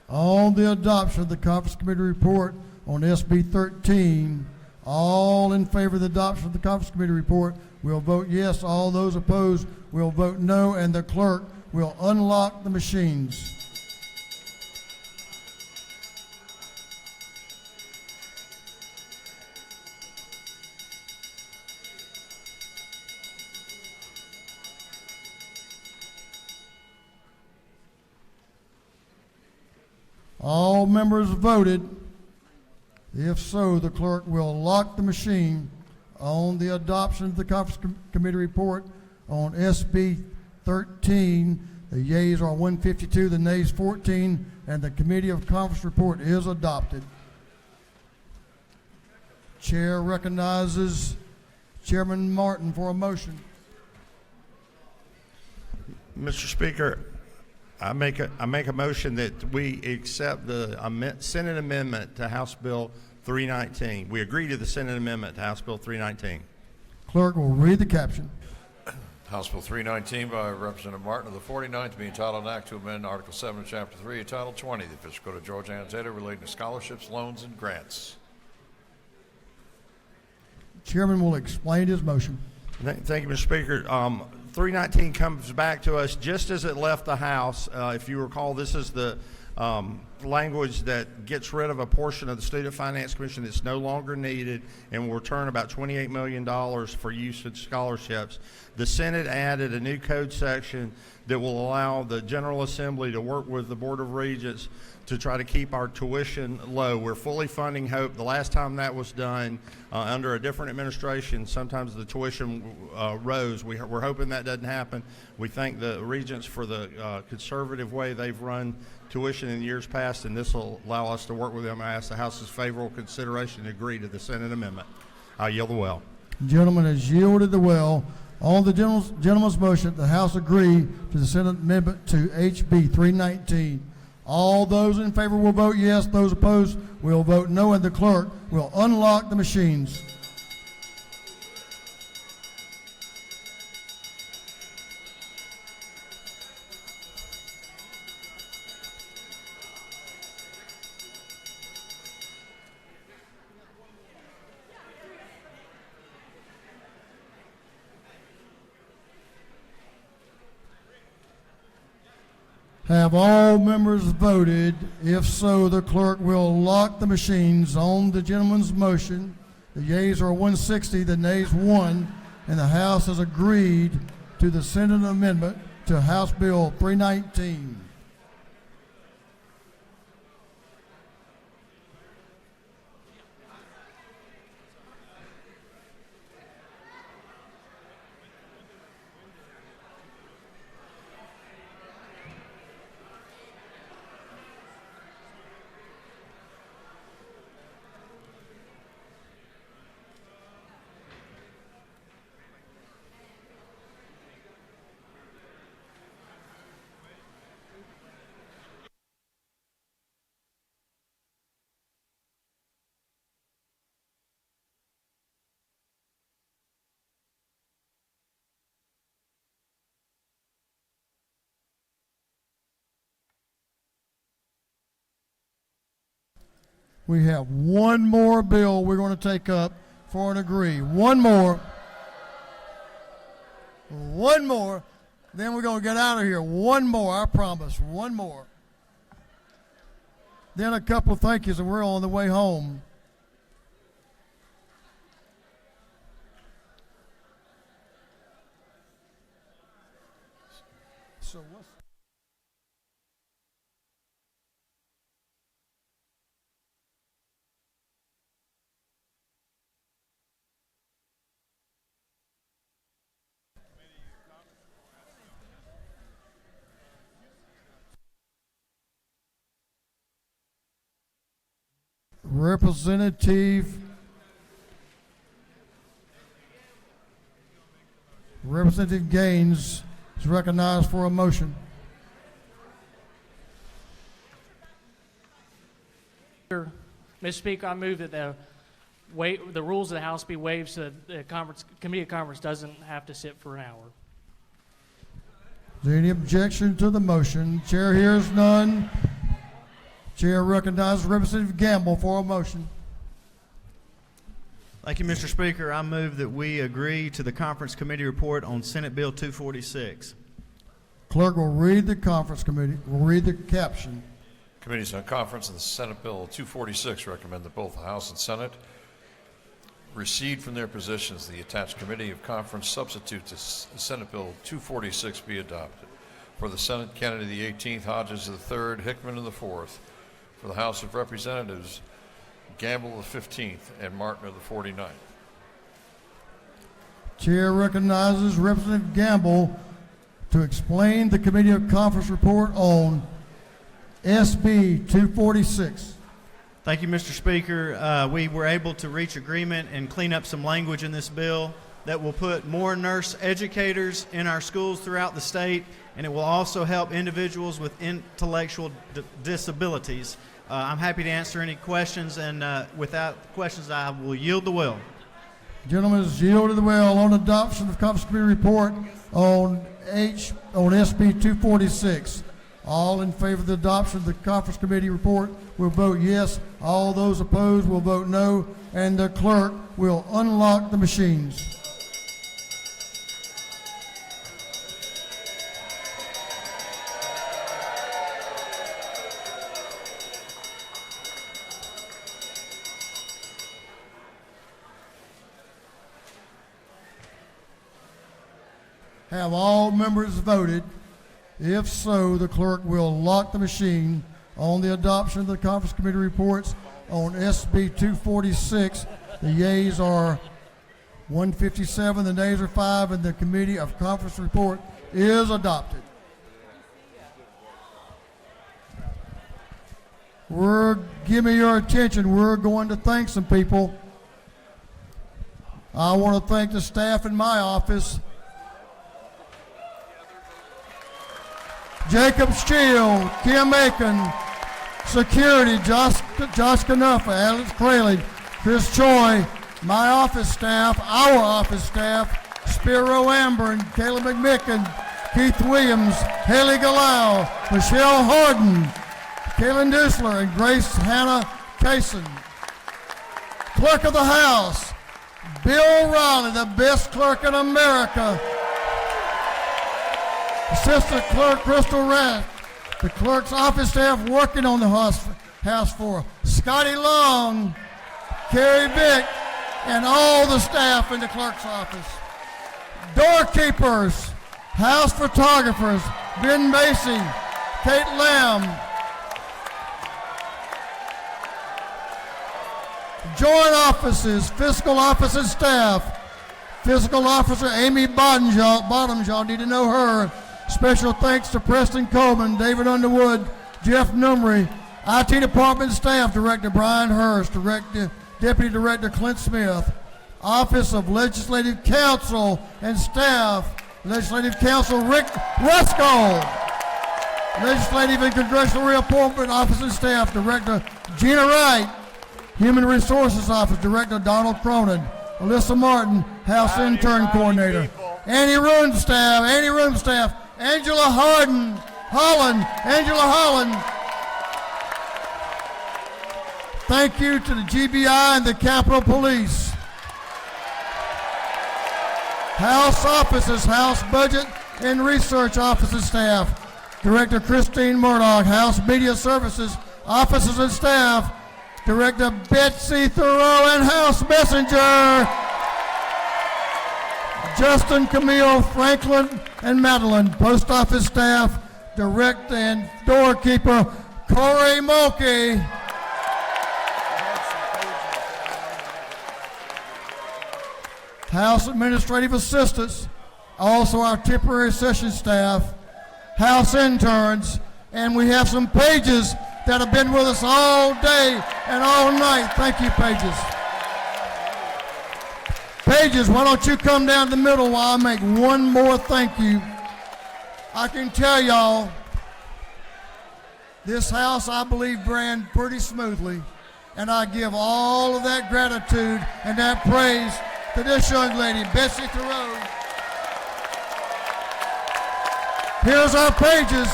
On the adoption of the Conference Committee report on SB 13, all in favor of the adoption of the Conference Committee report will vote yes. All those opposed will vote no, and the clerk will unlock the machines. All members voted. If so, the clerk will lock the machine on the adoption of the Conference Committee report on SB 13. The yeas are 152, the nays 14, and the Committee of Conference report is adopted. Chair recognizes Chairman Martin for a motion. Mr. Speaker, I make a motion that we accept the Senate amendment to House Bill 319. We agree to the Senate amendment to House Bill 319. Clerk will read the caption. House Bill 319 by Representative Martin of the 49th, being entitled an act to amend Article 7 of Chapter 3 of Title 20 of the Official Code of Georgia Annotated relating to scholarships, loans, and grants. Chairman will explain his motion. Thank you, Mr. Speaker. 319 comes back to us just as it left the House. If you recall, this is the language that gets rid of a portion of the Student Finance Commission that's no longer needed and will return about $28 million for use in scholarships. The Senate added a new code section that will allow the General Assembly to work with the Board of Regents to try to keep our tuition low. We're fully funding Hope. The last time that was done under a different administration, sometimes the tuition rose. We're hoping that doesn't happen. We thank the Regents for the conservative way they've run tuition in years past, and this will allow us to work with them. I ask the House's favorable consideration to agree to the Senate amendment. I yield the well. The gentleman has yielded the well. On the gentleman's motion, the House agree to the Senate amendment to HB 319. All those in favor will vote yes. Those opposed will vote no, and the clerk will unlock the machines. Have all members voted? If so, the clerk will lock the machines on the gentleman's motion. The yeas are 160, the nays 1, and the House has agreed to the Senate amendment to House Bill 319. We have one more bill we're going to take up for an agree. One more. One more. Then we're going to get out of here. One more, I promise. One more. Then a couple of thank yous and we're on the way home. So what's Representative Gaines is recognized for a motion. Mr. Speaker, I move that the rules of the House be waived so that the committee of conference doesn't have to sit for an hour. Is there any objection to the motion? Chair hears none. Chair recognizes Representative Gamble for a motion. Thank you, Mr. Speaker. I move that we agree to the conference committee report on Senate Bill 246. Clerk will read the conference committee, will read the caption. Committees on Conference and the Senate Bill 246 recommend that both the House and Senate recede from their positions. The attached Committee of Conference substitute to Senate Bill 246 be adopted. For the Senate, Kennedy the 18th, Hodges the 3rd, Hickman the 4th. For the House of Representatives, Gamble the 15th and Martin the 49th. Chair recognizes Representative Gamble to explain the Committee of Conference report on SB 246. Thank you, Mr. Speaker. We were able to reach agreement and clean up some language in this bill that will put more nurse educators in our schools throughout the state, and it will also help individuals with intellectual disabilities. I'm happy to answer any questions, and without questions, I will yield the will. Gentlemen, is yielded the will on adoption of Conference Committee report on SB 246. All in favor of the adoption of the Conference Committee report will vote yes. All those opposed will vote no, and the clerk will unlock the machines. Have all members voted? If so, the clerk will lock the machine on the adoption of the Conference Committee reports on SB 246. The yeas are 157, the nays are 5, and the Committee of Conference report is adopted. Give me your attention. We're going to thank some people. I want to thank the staff in my office. Jacob Steele, Kim Aiken, Security, Josh Canuffa, Alex Crayley, Chris Choi, my office staff, our office staff, Spiro Amber and Kayla McMicken, Keith Williams, Haley Galau, Michelle Harden, Kaylin Dusler, and Grace Hannah Kaysen. Clerk of the House, Bill Riley, the best clerk in America. Assistant Clerk Crystal Rath, The clerk's office staff working on the house for Scotty Long, Carrie Vick, and all the staff in the clerk's office. Doorkeepers, house photographers, Ben Macy, Kate Lamb. Joint offices, fiscal office and staff. Fiscal officer Amy Bottoms, y'all need to know her. Special thanks to Preston Coleman, David Underwood, Jeff Numry, IT department staff, Director Brian Hurst, Deputy Director Clint Smith, Office of Legislative Counsel and staff, Legislative Counsel Rick Ruskell, Legislative and Congressional Reappointment Office and staff, Director Gina Wright, Human Resources Office, Director Donald Cronin, Alyssa Martin, House Intern Coordinator, Annie Room staff, Angela Holland. Thank you to the GBI and the Capitol Police. House offices, House Budget and Research Office and staff, Director Christine Murdoch, House Media Services Offices and staff, Director Betsy Thoreau, and House Messenger Justin, Camille, Franklin, and Madeline. Post Office staff, Director and Doorkeeper Corey Mulkey. House Administrative Assistants, also our temporary session staff, House interns, and we have some pages that have been with us all day and all night. Thank you, Pages. Pages, why don't you come down the middle while I make one more thank you. I can tell y'all, this house, I believe, ran pretty smoothly, and I give all of that gratitude and that praise to this young lady, Betsy Thoreau. Here's our pages.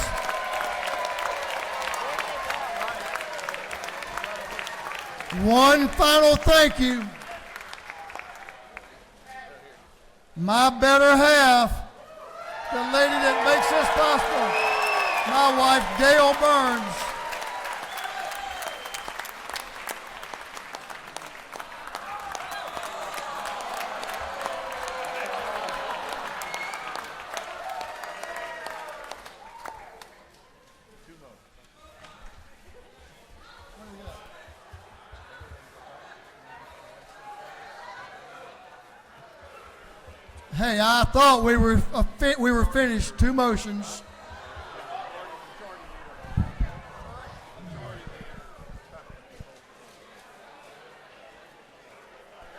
One final thank you. My better half, the lady that makes this possible, my wife, Gail Burns. Hey, I thought we were finished. Two motions.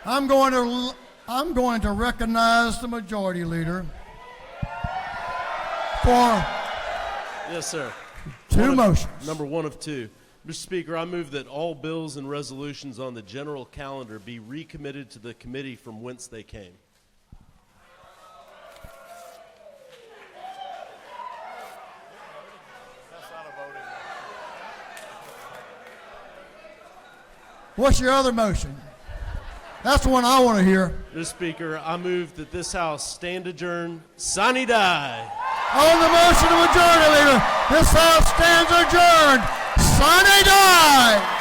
I'm going to recognize the majority leader for yes, sir. Two motions. Number one of two. Mr. Speaker, I move that all bills and resolutions on the general calendar be recommitted to the committee from whence they came. What's your other motion? That's the one I want to hear. Mr. Speaker, I move that this House stand adjourned, sine die. On the motion of majority leader, this House stands adjourned, sine die.